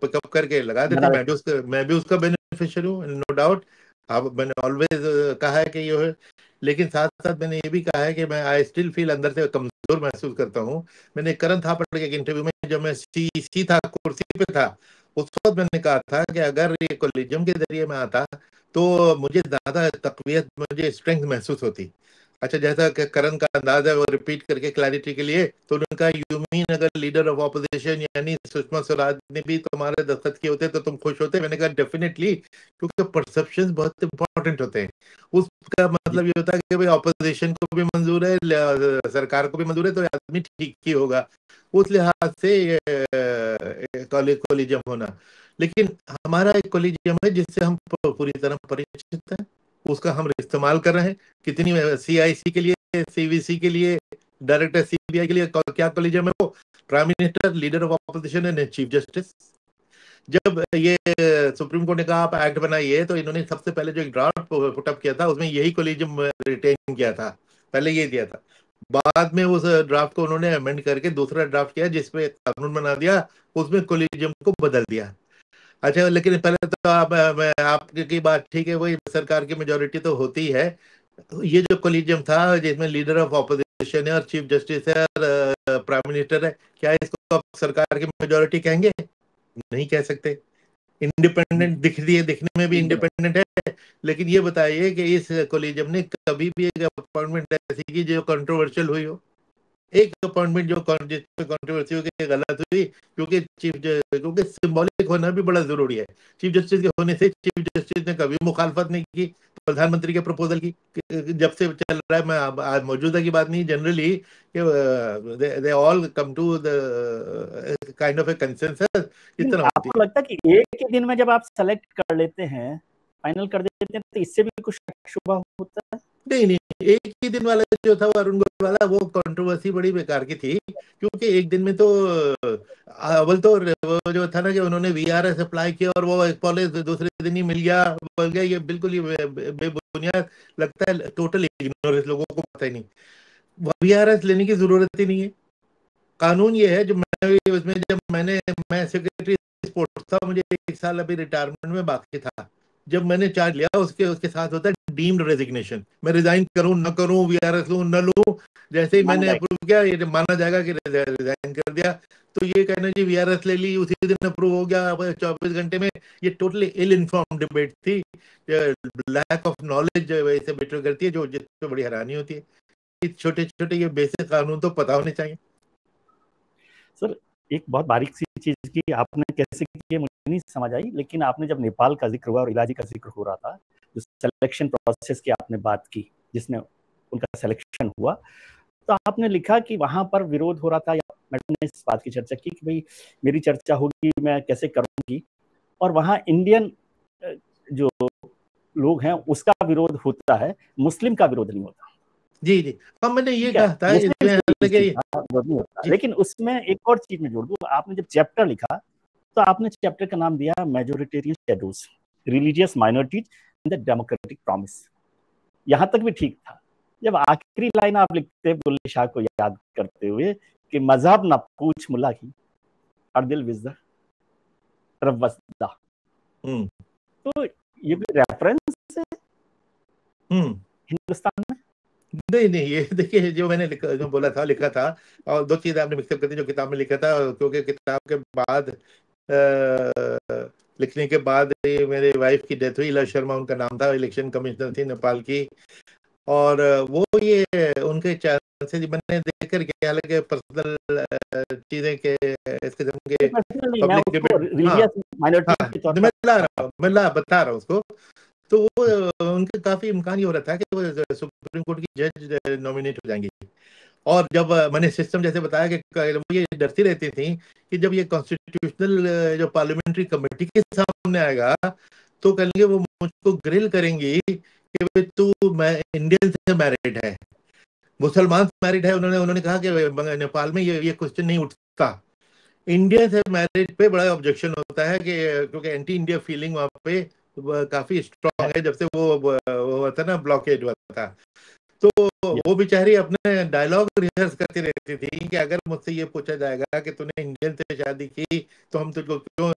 पिकअप करके लगा देते। मैं भी उसका बेनिफिशियरी हूँ, नो डाउट। अब मैंने ऑलवेज कहा है कि ये है, लेकिन साथ साथ मैंने ये भी कहा है कि मैं आई स्टिल फील अंदर से कमजोर महसूस करता हूँ। मैंने करण थापड़ के इंटरव्यू में, जब मैं सी था, कुर्सी पे था, उस वक्त मैंने कहा था कि अगर ये कॉलेजियम के जरिए में आता तो मुझे ज्यादा तकवीत, मुझे स्ट्रेंथ महसूस होती। अच्छा, जैसा कि करण का अंदाज है वो रिपीट करके क्लैरिटी के लिए, तो उन्होंने कहा यू मीन अगर लीडर ऑफ ऑपोजिशन यानी सुषमा स्वराज ने भी तुम्हारे दस्तखत किए होते तो तुम खुश होते? मैंने कहा डेफिनेटली, क्योंकि परसेप्शंस बहुत इंपॉर्टेंट होते हैं। उसका मतलब ये होता है कि भाई ऑपोजिशन को भी मंजूर है, सरकार को भी मंजूर है, तो आदमी ठीक ही होगा। उस लिहाज से कॉलेजियम होना। लेकिन हमारा एक कॉलेजियम है जिससे हम पूरी तरह परिचित हैं, उसका हम इस्तेमाल कर रहे हैं। कितनी सीआईसी के लिए, सीवीसी के लिए, डायरेक्टर सीबीआई के लिए क्या कॉलेजियम है? वो prime minister, leader of opposition and chief justice. जब ये सुप्रीम कोर्ट ने कहा आप एक्ट बनाइए, तो इन्होंने सबसे पहले जो एक ड्राफ्ट पुटअप किया था उसमें यही कॉलेजियम रिटेन किया था, पहले ये दिया था। बाद में उस ड्राफ्ट को उन्होंने अमेंड करके दूसरा ड्राफ्ट किया जिसमें कानून बना दिया, उसमें कॉलेजियम को बदल दिया। अच्छा, लेकिन पहले तो मैं आपकी बात ठीक है, वही सरकार की मेजोरिटी तो होती है। ये जो कोलिजियम था जिसमें लीडर ऑफ ऑपोजिशन है और चीफ जस्टिस है और प्राइम मिनिस्टर है, क्या इसको आप सरकार की मेजोरिटी कहेंगे? नहीं कह सकते। इंडिपेंडेंट दिख रही है, दिखने में भी इंडिपेंडेंट है, लेकिन ये बताइए कि इस कोलिजियम ने कभी भी एक अपॉइंटमेंट ऐसी की जो कंट्रोवर्शियल हुई हो? एक अपॉइंटमेंट जो कंट्रोवर्सी हो गई, गलत हुई, क्योंकि सिंबॉलिक होना भी बड़ा जरूरी है। चीफ जस्टिस के होने से चीफ जस्टिस ने कभी मुखालफत नहीं की प्रधानमंत्री के प्रपोजल की, जब से चल रहा है। मैं आज मौजूदा की बात नहीं, generally they all come to the kind of a consensus. इस तरह होती आपको लगता है कि एक ही दिन में जब आप सेलेक्ट कर लेते हैं, फाइनल कर देते हैं, तो इससे भी कुछ शुभ होता है? नहीं, एक ही दिन वाला जो था वो अरुण गोयल वाला, वो कंट्रोवर्सी बड़ी बेकार की थी, क्योंकि एक दिन में तो अव्वल तो वो जो था ना कि उन्होंने वीआरएस अप्लाई किया और वो कॉलेज दूसरे दिन ही मिल गया, बोल गया। ये बिल्कुल ही बेबुनियाद लगता है, टोटल इग्नोरेंस, लोगों को पता ही नहीं। वीआरएस लेने की जरूरत ही नहीं है। कानून ये है, जब मैं सेक्रेटरी स्पोर्ट्स था, मुझे 1 साल अभी रिटायरमेंट में बाकी था, जब मैंने चार्ज लिया उसके साथ होता है डीम्ड रेजिग्नेशन। मैं रिजाइन करूं ना करूं, वीआरएस लूं न लूं, जैसे ही मैंने अप्रूव किया ये माना जाएगा कि रिजाइन कर दिया। तो ये कहना जी वीआरएस ले ली, उसी दिन अप्रूव हो गया 24 घंटे में, ये टोटली इल इन्फॉर्म्ड डिबेट थी। लैक ऑफ नॉलेज वैसे बेटर करती है, जो जिससे बड़ी हैरानी होती है। छोटे छोटे ये बेसिक कानून तो पता होने चाहिए। सर, एक बहुत बारीक सी चीज की आपने कैसे की मुझे नहीं समझ आई, लेकिन आपने जब नेपाल का जिक्र हुआ और इलाजी का जिक्र हो रहा था, जो सिलेक्शन प्रोसेस की आपने बात की जिसने उनका सिलेक्शन हुआ, तो आपने लिखा कि वहां पर विरोध हो रहा था, या मैडम ने इस बात की चर्चा की कि भाई मेरी चर्चा होगी, मैं कैसे करूंगी, और वहां इंडियन जो लोग हैं उसका विरोध होता है, मुस्लिम का विरोध नहीं होता। जी जी, अब मैंने ये कहा था लेकिन उसमें एक और चीज में जोड़ दूं, आपने जब चैप्टर लिखा तो आपने चैप्टर का नाम दिया majoritarian shadows, religious minorities in the democratic promise. यहां तक भी ठीक था। जब आखिरी लाइन आप लिखते बुल्ले शाह को याद करते हुए कि मजहब न पूछ मुल्ला की और दिल विजदा रवसदा, तो ये भी रेफरेंस है हिंदुस्तान में? नहीं नहीं, ये देखिए जो मैंने जो बोला था, लिखा था, और दो चीजें आपने मिक्सअप कर दी जो किताब में लिखा था, क्योंकि किताब के बाद लिखने के बाद मेरे वाइफ की डेथ हुई। इला शर्मा उनका नाम था, इलेक्शन कमिश्नर थी नेपाल की, और वो ये उनके चांसेस मैंने देख कर के, हालांकि पर्सनल चीजें के इस किस्म के पब्लिक डिबेट, मैं बता रहा हूँ उसको, तो वो उनके काफी इम्कान ये हो रहा था कि वो सुप्रीम कोर्ट की जज नॉमिनेट हो जाएंगी। और जब मैंने सिस्टम जैसे बताया कि वो ये डरती रहती थी कि जब ये कॉन्स्टिट्यूशनल जो पार्लियामेंट्री कमेटी के सामने आएगा तो कहेंगे, वो मुझको ग्रिल करेंगी कि भाई तू मैं इंडियन से मैरिड है, मुसलमान से मैरिड है। उन्होंने कहा कि नेपाल में ये क्वेश्चन नहीं उठता, इंडिया से मैरिज पे बड़ा ऑब्जेक्शन होता है, कि क्योंकि एंटी इंडिया फीलिंग वहां पे काफी स्ट्रांग है जब से वो हुआ था ना, ब्लॉकेड हुआ था। तो वो बेचारी अपने डायलॉग रिहर्स करती रहती थी कि अगर मुझसे ये पूछा जाएगा कि तूने इंडियन से शादी की तो हम तुझको क्यों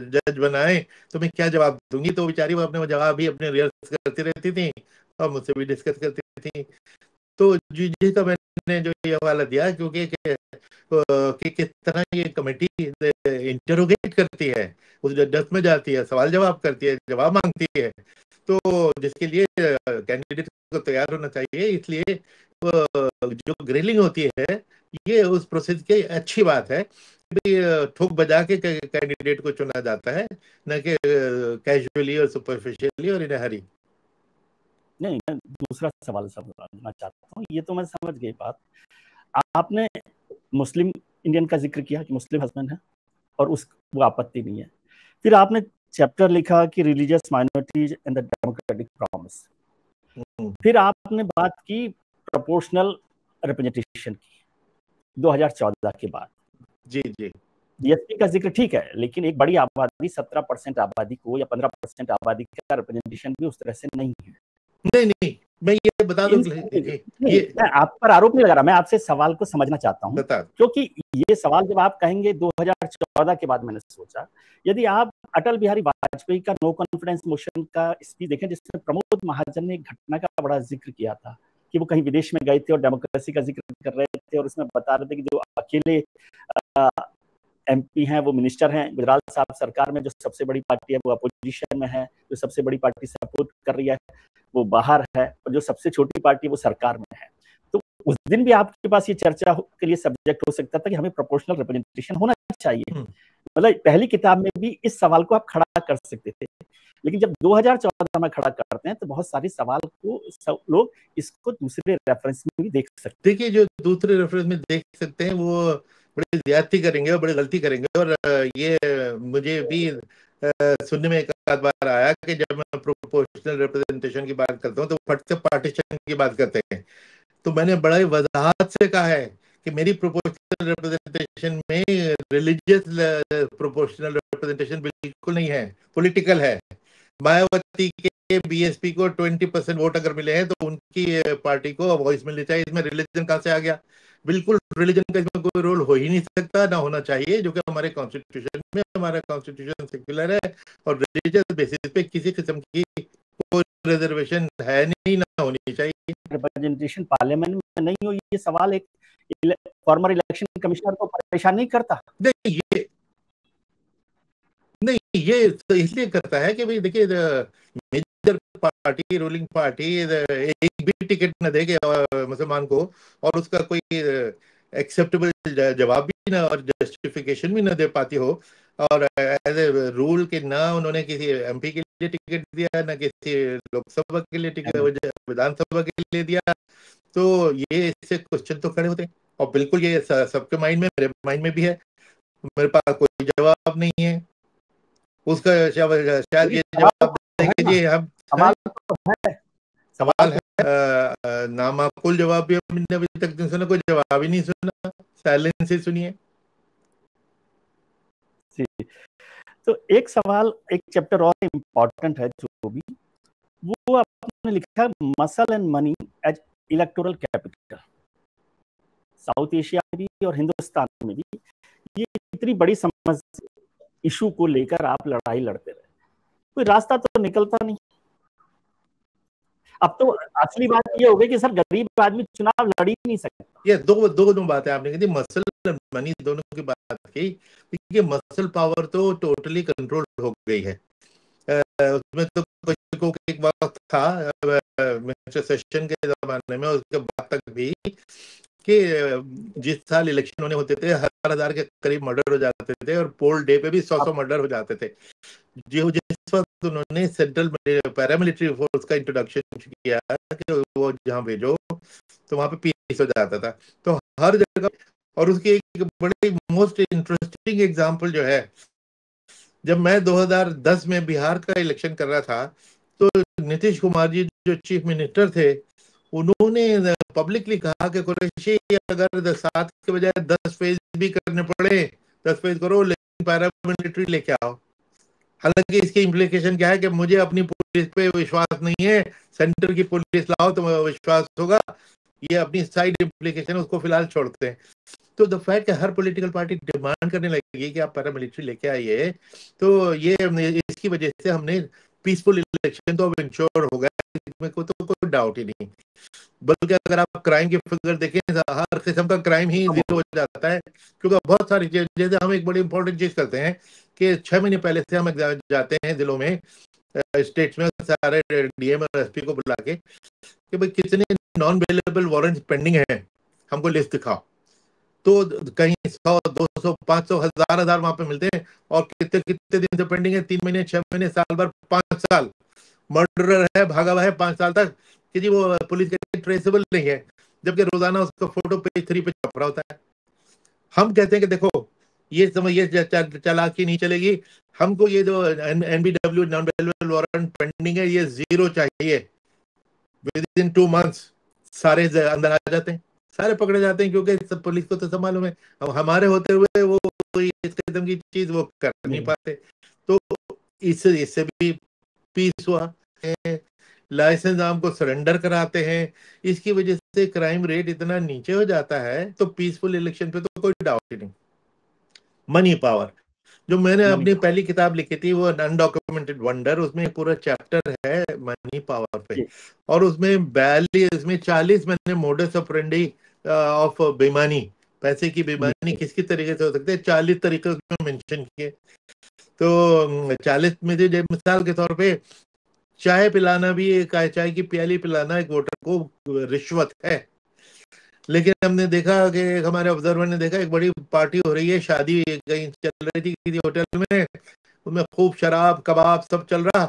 जज बनाए, तो मैं क्या जवाब दूंगी। तो बेचारी वो अपने जवाब भी अपने रिहर्स करती रहती थी और मुझसे भी डिस्कस करती थी। तो जी का मैंने जो ये हवाला दिया, क्योंकि कि किस तरह ये कमेटी इंटरोगेट करती है, उस डेप्थ में जाती है, सवाल जवाब करती है, जवाब मांगती है, तो जिसके लिए कैंडिडेट को तैयार होना चाहिए। इसलिए जो ग्रिलिंग होती है ये उस प्रोसेस की अच्छी बात है, ठोक बजा के कैंडिडेट को चुना जाता है, न कि कैजुअली और सुपरफिशियली और इन हरी। नहीं, मैं दूसरा सवाल समझना चाहता हूँ। ये तो मैं समझ गई बात। आपने मुस्लिम इंडियन का जिक्र किया कि मुस्लिम हस्बैंड है और उस वो आपत्ति नहीं है। फिर आपने चैप्टर लिखा कि religious minorities and the democratic promise. फिर आपने बात की प्रोपोर्शनल रिप्रेजेंटेशन की 2014 के बाद। जी जी, बीएसपी का जिक्र ठीक है, लेकिन एक बड़ी आबादी 17% आबादी को या 15% आबादी का रिप्रेजेंटेशन भी उस तरह से नहीं है। नहीं, मैं ये बता दूं, मैं आप पर आरोप नहीं लगा रहा, मैं आपसे सवाल को समझना चाहता हूं, क्योंकि ये सवाल जब आप कहेंगे 2014 के बाद, मैंने सोचा यदि आप अटल बिहारी वाजपेयी का नो कॉन्फिडेंस मोशन का स्पीच देखें, जिसमें प्रमोद महाजन ने एक घटना का बड़ा जिक्र किया था कि वो कहीं विदेश में गए थे और डेमोक्रेसी का जिक्र कर रहे थे, और उसमें बता रहे थे कि जो अकेले एमपी हैं वो मिनिस्टर हैं, गुजराल साहब सरकार में जो सबसे बड़ी पार्टी है वो अपोजिशन में है, जो सबसे बड़ी पार्टी सपोर्ट कर रही है वो बाहर है, और जो सबसे छोटी पार्टी वो सरकार में है। तो उस दिन भी आपके पास ये चर्चा के लिए सब्जेक्ट हो सकता था कि हमें प्रोपोर्शनल रिप्रेजेंटेशन होना चाहिए। मतलब पहली किताब में भी इस सवाल को आप खड़ा कर सकते थे, लेकिन जब 2014 में खड़ा करते हैं तो बहुत सारे सवाल को सब लोग इसको दूसरे रेफरेंस में भी देख सकते हैं। देखिए, जो दूसरे रेफरेंस में देख सकते हैं वो बड़ी ज्यादती करेंगे और बड़ी गलती करेंगे। और ये मुझे भी सुनने में एक आध बार आया कि जब मैं प्रोपोर्शनल रिप्रेजेंटेशन की बात करता हूँ तो फट से पार्टीशन की बात करते हैं। तो मैंने बड़ा ही वजाहत से कहा है कि मेरी प्रोपोर्शनल रिप्रेजेंटेशन में रिलीजियस प्रोपोर्शनल रिप्रेजेंटेशन बिल्कुल नहीं है, पॉलिटिकल है। मायावती के बीएसपी को 20% वोट अगर मिले हैं तो उनकी पार्टी को वॉइस मिलनी चाहिए। इसमें रिलीजन कहाँ से आ गया? बिल्कुल रिलीजन का इसमें कोई रोल हो ही नहीं सकता, ना होना चाहिए, जो कि हमारे कॉन्स्टिट्यूशन में, हमारा कॉन्स्टिट्यूशन सेक्युलर है और रिलीजियस बेसिस पे किसी किस्म की कोई रिजर्वेशन है नहीं, ना होनी चाहिए। रिप्रेजेंटेशन पार्लियामेंट में नहीं हो, ये सवाल एक फॉर्मर इलेक्शन कमिश्नर को परेशान नहीं करता? नहीं, ये तो इसलिए करता है कि भाई देखिए, मेजर पार्टी, रूलिंग पार्टी एक भी टिकट न देगी मुसलमान को, और उसका कोई एक्सेप्टेबल जवाब भी ना और जस्टिफिकेशन भी ना दे पाती हो, और एज ए रूल के ना उन्होंने किसी एमपी के लिए टिकट दिया ना किसी लोकसभा के लिए टिकट, विधानसभा के लिए दिया, तो ये इससे क्वेश्चन तो खड़े होते हैं। और बिल्कुल ये सबके माइंड में, मेरे माइंड में भी है, मेरे पास कोई जवाब नहीं है उसका। शायद ये जवाब देंगे जी हम, सवाल तो है, सवाल है, नामाकुल जवाब भी हमने अभी तक नहीं सुना, कोई जवाब ही नहीं सुना, साइलेंस ही सुनिए। तो एक सवाल, एक चैप्टर और इम्पोर्टेंट है जो भी, वो आपने लिखा muscle and money as electoral capital. South Asia में भी और हिंदुस्तान में भी ये इतनी बड़ी समस्या, इशू को लेकर आप लड़ाई लड़ते रहे, कोई रास्ता तो निकलता नहीं। अब तो असली बात ये हो गई कि सर गरीब आदमी चुनाव लड़ ही नहीं सकता। ये दो बातें आपने कही, मसल और मनी दोनों की बात की। देखिए मसल पावर तो टोटली कंट्रोल हो गई है, उसमें तो को एक वक्त था मिस्टर सेशन के जमाने में, उसके बाद तक भी, कि जिस साल इलेक्शन होने होते थे 1000 के करीब मर्डर हो जाते थे, और पोल डे पे भी 100 मर्डर हो जाते थे। जिस वक्त उन्होंने सेंट्रल पैरामिलिट्री फोर्स का इंट्रोडक्शन किया कि वो जहाँ भेजो तो वहां पे पीस हो जाता था, तो हर जगह। और उसकी एक बड़ी मोस्ट इंटरेस्टिंग एग्जांपल जो है, जब मैं 2010 में बिहार का इलेक्शन कर रहा था, तो नीतीश कुमार जी जो चीफ मिनिस्टर थे, उन्होंने पब्लिकली कहा कि कुरैशी अगर 7 के बजाय 10 फेज भी करने पड़े, 10 फेज करो, लेकिन पैरामिलिट्री लेके आओ। हालांकि इसकी इम्प्लीकेशन क्या है कि मुझे अपनी पुलिस पे विश्वास नहीं है, सेंटर की पुलिस लाओ तो विश्वास होगा, ये अपनी साइड इम्प्लीकेशन उसको फिलहाल छोड़ते हैं। तो द फैक्ट कि हर पॉलिटिकल पार्टी डिमांड करने लगी कि आप पैरामिलिट्री लेके आइए, तो ये इसकी वजह से हमने पीसफुल इलेक्शन तो अब इंश्योर हो गया, इसमें तो कोई डाउट ही नहीं। बल्कि अगर आप क्राइम की फिगर देखें, हर किस्म का क्राइम ही जीरो हो जाता है, क्योंकि बहुत सारी चीजें, जैसे हम एक बड़ी इंपॉर्टेंट चीज करते हैं कि 6 महीने पहले से हम जाते हैं जिलों में, स्टेट्स में, सारे डीएम और एसपी को बुला के कि भाई कितने नॉन अवेलेबल वारंट पेंडिंग है, हमको लिस्ट दिखाओ। तो कहीं 100, 200, 500, हजार वहां पे मिलते हैं, और कितने कितने दिन से पेंडिंग है, 3 महीने, 6 महीने, साल भर, 5 साल। मर्डरर है, भागा हुआ है 5 साल तक, कि जी वो पुलिस के ट्रेसेबल नहीं है, जबकि रोजाना उसका फोटो पेज 3 पे छप रहा होता है। हम कहते हैं कि देखो ये समझ, ये चालाकी नहीं चलेगी, हमको ये जो NBW non available warrant pending है ये जीरो चाहिए। विद इन 2 मंथ्स सारे अंदर आ जाते हैं, सारे पकड़े जाते हैं, क्योंकि सब पुलिस को तो सब मालूम है, अब हमारे होते हुए वो इस किस्म की चीज वो कर नहीं पाते। तो इससे भी पीस हुआ, लाइसेंस हमको सरेंडर कराते हैं, इसकी वजह से क्राइम रेट इतना नीचे हो जाता है, तो पीसफुल इलेक्शन पे तो कोई डाउट ही नहीं। मनी पावर, जो मैंने अपनी पहली किताब लिखी थी वो अनडॉक्यूमेंटेड वंडर, उसमें पूरा चैप्टर है मनी पावर पे, और उसमें 40 मैंने मोडस ऑपरेंडी ऑफ बेईमानी, पैसे की बेईमानी किसकी तरीके से हो सकते हैं, 40 तरीके उसमें मेंशन किए। तो 40 में से मिसाल के तौर पे चाय पिलाना भी, एक चाय की प्याली पिलाना एक वोटर को रिश्वत है। लेकिन हमने देखा कि हमारे ऑब्जर्वर ने देखा, एक बड़ी पार्टी हो रही है, शादी कहीं चल रही थी किसी होटल में, उसमें खूब शराब कबाब सब चल रहा,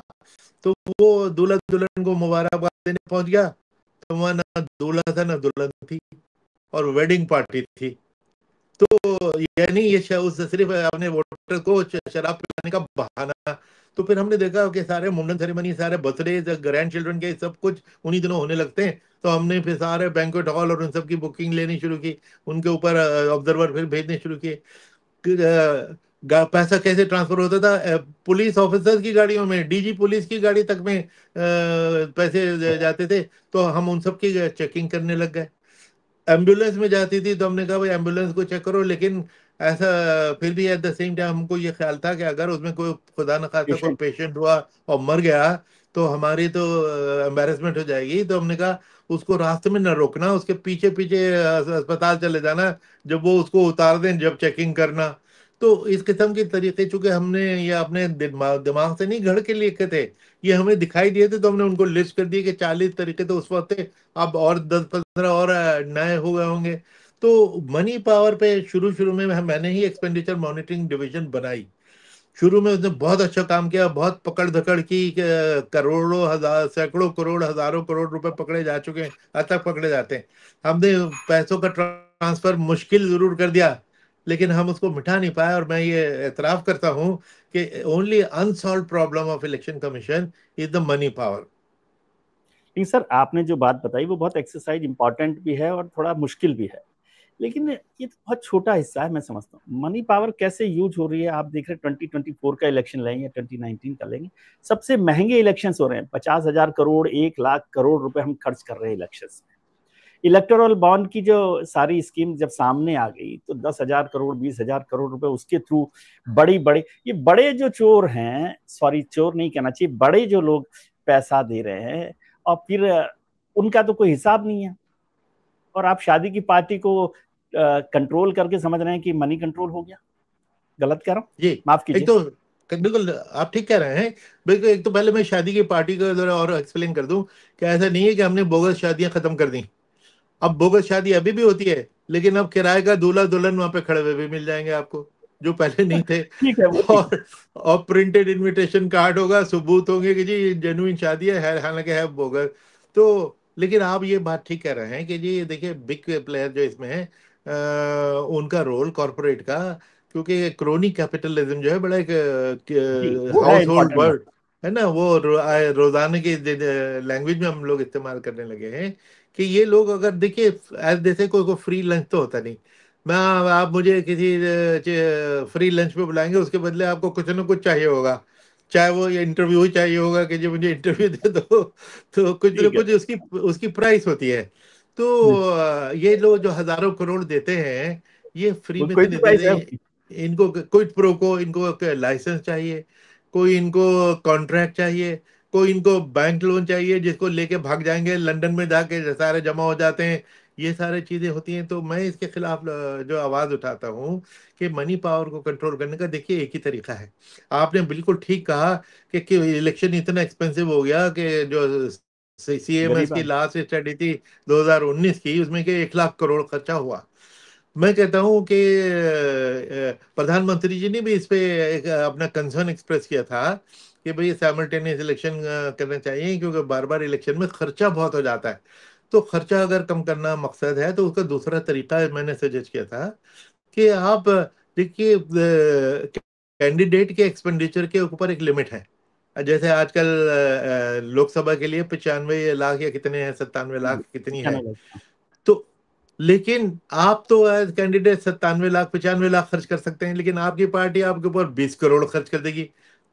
तो वो दूल्हा दुल्हन को मुबारकबाद देने पहुंच गया, तो वहां ना दूल्हा था ना दुल्हन थी, और वेडिंग पार्टी थी। तो यानी ये सिर्फ अपने वोटर को शराब पिलाने का बहाना। तो फिर हमने देखा कि सारे मुंडन सेरेमनी, सारे बर्थडे, ग्रैंड चिल्ड्रन के सब कुछ उन्हीं दिनों होने लगते हैं, तो हमने फिर सारे बैंक्वेट हॉल और उन सब की बुकिंग लेनी शुरू की, उनके ऊपर ऑब्जर्वर फिर भेजने शुरू किए। पैसा कैसे ट्रांसफर होता था, पुलिस ऑफिसर्स की गाड़ियों में, डीजी पुलिस की गाड़ी तक में पैसे जाते थे, तो हम उन सब की चेकिंग करने लग गए। एम्बुलेंस में जाती थी तो हमने कहा भाई एम्बुलेंस को चेक करो, लेकिन ऐसा फिर भी एट द सेम टाइम हमको ये ख्याल था कि अगर उसमें कोई खुदा न खास्ता कोई पेशेंट हुआ और मर गया तो हमारी तो एम्बेरसमेंट हो जाएगी, तो हमने कहा उसको रास्ते में न रोकना, उसके पीछे पीछे अस्पताल चले जाना, जब वो उसको उतार दें जब चेकिंग करना। तो इस किस्म के तरीके, चूंकि हमने ये अपने दिमाग से नहीं घड़ के लिखे थे, ये हमें दिखाई दिए थे, तो हमने उनको लिस्ट कर दिए कि 40 तरीके तो उस वक्त थे, अब और 10-15 और नए हो गए होंगे। तो मनी पावर पे शुरू शुरू में मैंने ही एक्सपेंडिचर मॉनिटरिंग डिवीजन बनाई। शुरू में उसने बहुत अच्छा काम किया, बहुत पकड़ धकड़ की, करोड़ों हजार सैकड़ों करोड़ हजारों करोड़ रुपए पकड़े जा चुके हैं, आज तक पकड़े जाते हैं। हमने पैसों का ट्रांसफर मुश्किल जरूर कर दिया, लेकिन हम उसको मिटा नहीं पाए। और मैं ये एतराफ करता हूं कि only unsolved problem of election commission is the money power. लेकिन सर आपने जो बात बताई वो बहुत एक्सरसाइज इंपॉर्टेंट भी है और थोड़ा मुश्किल भी है, लेकिन ये तो बहुत छोटा हिस्सा है। मैं समझता हूँ मनी पावर कैसे यूज हो रही है। आप देख रहे हैं 2024 का इलेक्शन लेंगे, 2019 का लेंगे, सबसे महंगे इलेक्शंस हो रहे हैं। 50,000 करोड़, 1 लाख करोड़ रुपए हम खर्च कर रहे हैं इलेक्शन में। इलेक्टोरल बॉन्ड की जो सारी स्कीम जब सामने आ गई तो 10,000 करोड़, 20,000 करोड़ रुपए उसके थ्रू बड़ी बड़े, ये बड़े जो चोर हैं, सॉरी चोर नहीं कहना चाहिए, बड़े जो लोग पैसा दे रहे हैं और फिर उनका तो कोई हिसाब नहीं है। और आप शादी की पार्टी को कंट्रोल करके समझ रहे हैं कि मनी कंट्रोल हो गया। गलत कह रहा हूँ, जी, माफ एक कीजिए। तो बिल्कुल आप ठीक कह रहे हैं। बिल्कुल, एक तो पहले मैं शादी की पार्टी को जरा और एक्सप्लेन कर दूं कि ऐसा नहीं है कि हमने बोगस शादियां खत्म कर दी। अब बोगस शादी अभी भी होती है, लेकिन अब किराए का दूल्हा दुल्हन वहां पे खड़े हुए भी मिल जाएंगे आपको, जो पहले नहीं थे। ठीक है, वो ठीक है। और प्रिंटेड इनविटेशन कार्ड होगा, सबूत होंगे कि जी जेन्युइन शादी है, हालांकि है बोगस। तो लेकिन आप ये बात ठीक कह रहे हैं कि जी देखिए बिग प्लेयर जो इसमें है, उनका रोल कॉरपोरेट का, क्योंकि क्रोनी कैपिटलिज्म जो है बड़ा एक जी, वो है हाउस होल्ड इंपॉर्टेंट बात। वर्ड है ना, वो रोजाना की लैंग्वेज में हम लोग इस्तेमाल करने लगे हैं। कि ये लोग अगर देखिए, जैसे कोई को फ्री लंच तो होता नहीं। मैं आप मुझे किसी फ्री लंच पे बुलाएंगे, उसके बदले आपको कुछ ना कुछ चाहिए होगा, चाहे वो ये इंटरव्यू ही चाहिए होगा कि जो मुझे इंटरव्यू दे दो। तो कुछ ना ठीक है। कुछ उसकी उसकी प्राइस होती है। तो जी, ये लोग जो हजारों करोड़ देते हैं, ये फ्री वो में कोई तो तो नहीं प्राइस है देते। उसकी। इनको क्विड प्रो को, इनको लाइसेंस चाहिए, कोई इनको कॉन्ट्रैक्ट चाहिए, कोई इनको बैंक लोन चाहिए जिसको लेके भाग जाएंगे लंदन में जाके सारे जमा हो जाते हैं। ये सारी चीजें होती हैं। तो मैं इसके खिलाफ जो आवाज उठाता हूँ कि मनी पावर को कंट्रोल करने का देखिए एक ही तरीका है। आपने बिल्कुल ठीक कहा कि इलेक्शन इतना एक्सपेंसिव हो गया कि जो सीएमएस गरीब की आदमी। लास्ट स्टडी थी 2019 की, उसमें कि 1 लाख करोड़ खर्चा हुआ। मैं कहता हूं कि प्रधानमंत्री जी ने भी इस पे एक अपना कंसर्न एक्सप्रेस किया था कि भाई साइमल्टेनियस इलेक्शन करना चाहिए, क्योंकि बार बार इलेक्शन में खर्चा बहुत हो जाता है। तो खर्चा अगर कम करना मकसद है तो उसका दूसरा तरीका मैंने सजेस्ट किया था कि आप देखिए कैंडिडेट के एक्सपेंडिचर के ऊपर एक लिमिट है। जैसे आजकल लोकसभा के लिए 95 लाख या कितने हैं, 97 लाख कितनी है। कहने लगता हूँ। तो लेकिन आप तो एज कैंडिडेट 97 लाख 95 लाख खर्च कर सकते हैं, लेकिन आपकी पार्टी आपके ऊपर 20 करोड़ खर्च कर देगी।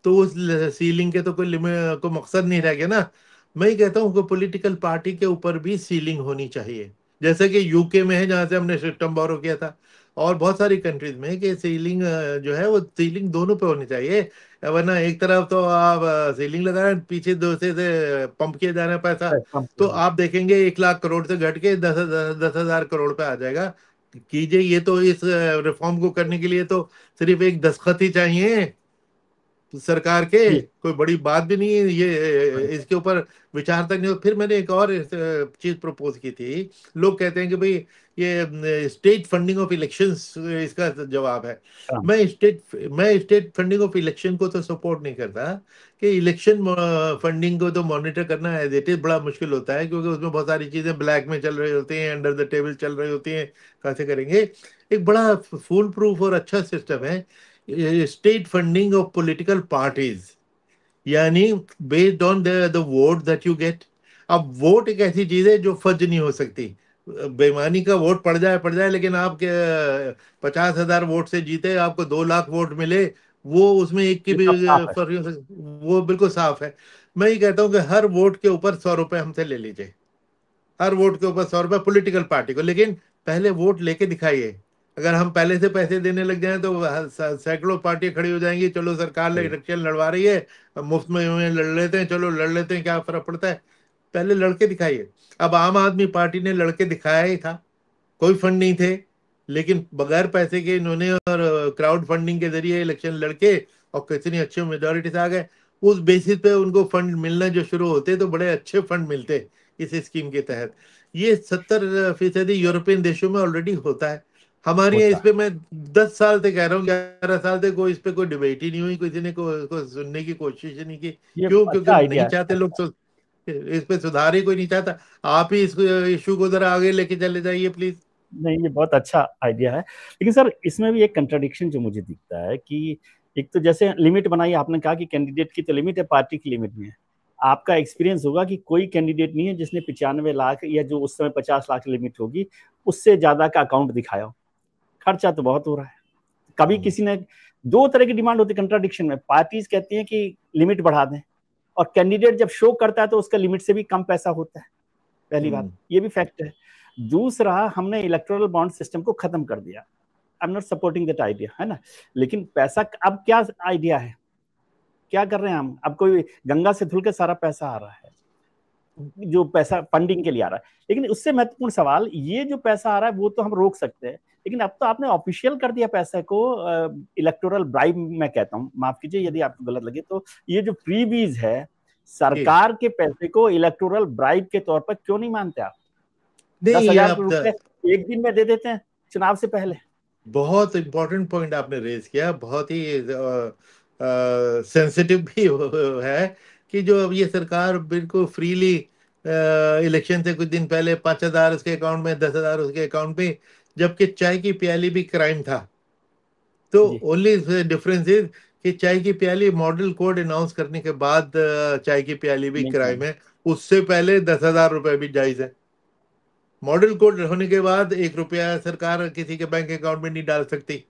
तो उस सीलिंग के तो कोई लिमिट को मकसद नहीं रह गया ना। मैं ही कहता हूँ कि पॉलिटिकल पार्टी के ऊपर भी सीलिंग होनी चाहिए, जैसे कि यूके में है जहां से हमने सिस्टम बोरो किया था, और बहुत सारी कंट्रीज में कि सीलिंग जो है वो सीलिंग दोनों पे होनी चाहिए। वरना एक तरफ तो आप सीलिंग लगा रहे हैं, पीछे दूसरे से पंप किए जा रहे हैं पैसा। तो आप देखेंगे 1 लाख करोड़ से घट के 10,000 करोड़ पे आ जाएगा। कीजिए, ये तो इस रिफॉर्म को करने के लिए तो सिर्फ एक दस्तखत ही चाहिए सरकार के, जी, कोई बड़ी बात भी नहीं है ये। बड़ी इसके ऊपर विचार तक नहीं हो। फिर मैंने एक और चीज प्रपोज की थी। लोग कहते हैं कि भाई ये स्टेट फंडिंग ऑफ इलेक्शंस इसका जवाब है। काम। मैं स्टेट फंडिंग ऑफ इलेक्शन को तो सपोर्ट नहीं करता। कि इलेक्शन फंडिंग को तो मॉनिटर करना एज इट इज बड़ा मुश्किल होता है, क्योंकि उसमें बहुत सारी चीजें ब्लैक में चल रही होती हैं, अंडर द टेबल चल रही होती हैं। कैसे करेंगे? एक बड़ा फूल प्रूफ और अच्छा सिस्टम है state funding of political parties, यानी based on the vote that you get. अब वोट एक ऐसी चीज है जो फर्ज नहीं हो सकती। बेईमानी का वोट पड़ जाए, लेकिन आप 50,000 वोट से जीते, आपको 2 लाख वोट मिले, वो उसमें एक की ये भी सब साफ है। फर्क नहीं हो सकता, वो बिल्कुल साफ है। मैं ये कहता हूँ कि हर वोट के ऊपर 100 रुपए हमसे ले लीजिए, हर वोट के ऊपर 100 रुपए पॉलिटिकल पार्टी को, लेकिन पहले वोट लेके दिखाइए। अगर हम पहले से पैसे देने लग जाएं तो सैकड़ों पार्टियां खड़ी हो जाएंगी, चलो सरकार सही। इलेक्शन लड़वा रही है, मुफ्त में हमें लड़ लेते हैं, चलो लड़ लेते हैं, क्या फर्क पड़ता है। पहले लड़के दिखाइए। अब आम आदमी पार्टी ने लड़के दिखाया ही था, कोई फंड नहीं थे, लेकिन बगैर पैसे के इन्होंने और क्राउड फंडिंग के जरिए इलेक्शन लड़के और कितनी अच्छी मेजोरिटी से आ गए। उस बेसिस पे उनको फंड मिलना जो शुरू होते तो बड़े अच्छे फंड मिलते इस स्कीम के तहत। ये 70% यूरोपियन देशों में ऑलरेडी होता है। हमारे यहाँ इस होता पे मैं 10 साल से कह रहा हूँ, 11 साल से कोई इस पे कोई डिबेट ही नहीं हुई, किसी ने को सुनने की कोशिश ही नहीं की। है। ये क्यों? क्योंकि अच्छा नहीं आइडिया चाहते है। लोग, इस पे सुधार ही कोई नहीं चाहता। आप ही इस इशू को जरा आगे लेके चले जाइए प्लीज। नहीं, ये बहुत अच्छा आइडिया है, लेकिन सर इसमें भी एक कंट्राडिक्शन जो मुझे दिखता है कि एक तो जैसे लिमिट बनाई आपने, कहा कि कैंडिडेट की तो लिमिट है, पार्टी की लिमिट नहीं है। आपका एक्सपीरियंस होगा कि कोई कैंडिडेट नहीं है जिसने 95 लाख या जो उस समय 50 लाख लिमिट होगी उससे ज्यादा का अकाउंट दिखाया हो। खर्चा तो बहुत हो रहा है। कभी किसी ने, दो तरह की डिमांड होती है कंट्राडिक्शन में। पार्टीज कहती हैं कि लिमिट बढ़ा दें, और कैंडिडेट जब शो करता है तो उसका लिमिट से भी कम पैसा होता है। पहली बात, ये भी फैक्ट है। दूसरा, हमने इलेक्टोरल बॉन्ड सिस्टम को खत्म कर दिया। I am not supporting that idea, है ना। लेकिन पैसा अब क्या आइडिया है, क्या कर रहे हैं हम? अब कोई गंगा से धुल के सारा पैसा आ रहा है, जो पैसा फंडिंग के लिए आ रहा है। लेकिन उससे महत्वपूर्ण सवाल, ये जो पैसा आ रहा है वो तो हम रोक सकते हैं, लेकिन अब तो आपने ऑफिशियल कर दिया पैसे को इलेक्टोरल ब्राइब। मैं कहता हूँ, माफ कीजिए यदि आपको गलत लगे, तो ये जो फ्रीबीज है, जी। सरकार के पैसे को इलेक्टोरल ब्राइब के तौर पर क्यों नहीं मानते आप? दस नहीं, हजार आप रुपए एक दिन में दे देते हैं चुनाव से पहले। बहुत इंपॉर्टेंट पॉइंट आपने रेज किया, बहुत ही सेंसिटिव भी है कि जो अब ये सरकार बिल्कुल फ्रीली इलेक्शन से कुछ दिन पहले 5,000 उसके अकाउंट में, 10,000 उसके अकाउंट में, जबकि चाय की प्याली भी क्राइम था। तो जी, ओनली डिफरेंस इज कि चाय की प्याली मॉडल कोड अनाउंस करने के बाद चाय की प्याली भी नहीं क्राइम चाहिए। है। उससे पहले 10,000 रुपए भी जायज है। मॉडल कोड होने के बाद 1 रुपया सरकार किसी के बैंक अकाउंट में नहीं डाल सकती।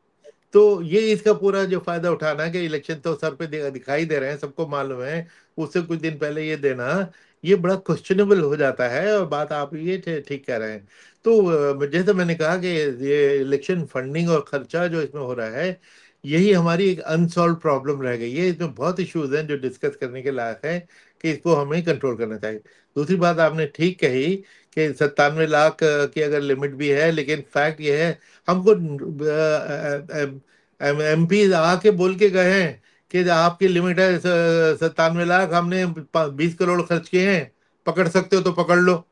तो ये इसका पूरा जो फायदा उठाना है कि इलेक्शन तो सर पे दिखाई दे रहे हैं, सबको मालूम है, उससे कुछ दिन पहले ये देना, ये बड़ा क्वेश्चनेबल हो जाता है। और बात आप ये ठीक कह रहे हैं। तो जैसे मैंने कहा कि ये इलेक्शन फंडिंग और खर्चा जो इसमें हो रहा है, यही हमारी एक अनसॉल्व प्रॉब्लम रह गई है। इसमें बहुत इश्यूज हैं जो डिस्कस करने के लायक है कि इसको हमें कंट्रोल करना चाहिए। दूसरी बात आपने ठीक कही कि 97 लाख की अगर लिमिट भी है, लेकिन फैक्ट ये है, हमको एमपी आके बोल के गए हैं कि आपकी लिमिट है 97 लाख, हमने 20 करोड़ खर्च किए हैं, पकड़ सकते हो तो पकड़ लो।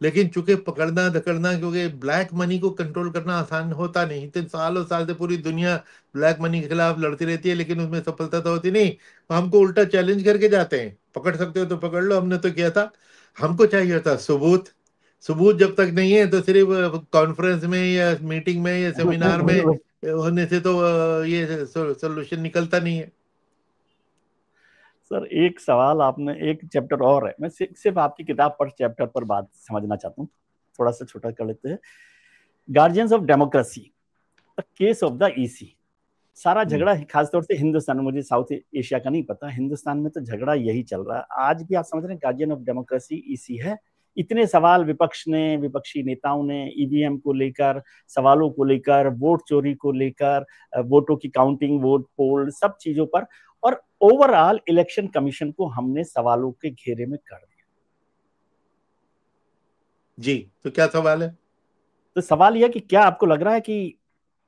लेकिन चूंकि पकड़ना धकड़ना, क्योंकि ब्लैक मनी को कंट्रोल करना आसान होता नहीं, इतने सालों साल से पूरी दुनिया ब्लैक मनी के खिलाफ लड़ती रहती है, लेकिन उसमें सफलता तो होती नहीं। हमको उल्टा चैलेंज करके जाते हैं, पकड़ सकते हो तो पकड़ लो। हमने तो किया था। हमको चाहिए था सबूत। सबूत जब तक नहीं है तो सिर्फ कॉन्फ्रेंस में या मीटिंग में या सेमिनार में होने से तो ये सोल्यूशन निकलता नहीं है। सर एक सवाल, आपने एक चैप्टर और है, मैं सिर्फ आपकी किताब पर चैप्टर पर बात समझना चाहता हूँ, थोड़ा सा छोटा कर लेते हैं। Guardians of democracy, the case of the EC. सारा हम्म। झगड़ा खासतौर से हिंदुस्तान में, मुझे साउथ एशिया का नहीं पता, हिंदुस्तान में तो झगड़ा यही चल रहा है आज भी। आप समझ रहे हैं, गार्जियन ऑफ डेमोक्रेसी ईसी है। इतने सवाल विपक्ष ने, विपक्षी नेताओं ने ईवीएम को लेकर, सवालों को लेकर, वोट चोरी को लेकर, वोटों की काउंटिंग, वोट पोल, सब चीजों पर, और ओवरऑल इलेक्शन कमीशन को हमने सवालों के घेरे में कर दिया। जी, तो क्या सवाल है? तो सवाल यह कि क्या आपको लग रहा है कि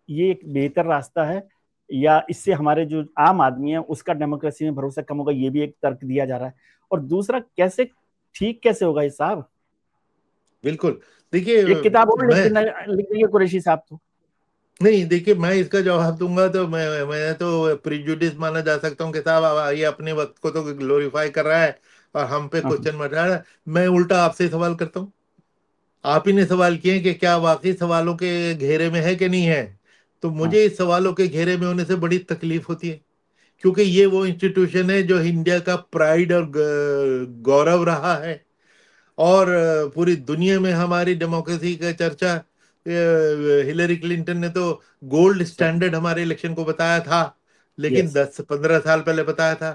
ये एक बेहतर रास्ता है, या इससे हमारे जो आम आदमी है उसका डेमोक्रेसी में भरोसा कम होगा? ये भी एक तर्क दिया जा रहा है। और दूसरा, कैसे ठीक कैसे होगा ये साहब? बिल्कुल। देखिए, एक किताब और मैं लिख दी है कुरैशी साहब तो। नहीं, देखिए, मैं इसका जवाब दूंगा तो मैं तो प्रिजुडिस माना जा सकता हूँ कि साहब ये अपने वक्त को तो ग्लोरीफाई कर रहा है और हम पे हाँ, क्वेश्चन मच रहा है। मैं उल्टा आपसे सवाल करता हूँ। आप ही ने सवाल किए कि क्या वाकई सवालों के घेरे में है कि नहीं है। तो हाँ, मुझे इस सवालों के घेरे में होने से बड़ी तकलीफ होती है, क्योंकि ये वो इंस्टीट्यूशन है जो इंडिया का प्राइड और गौरव रहा है। और पूरी दुनिया में हमारी डेमोक्रेसी का चर्चा, हिलरी क्लिंटन ने तो गोल्ड सही। स्टैंडर्ड हमारे इलेक्शन को बताया था, लेकिन यस। 10-15 साल पहले बताया था।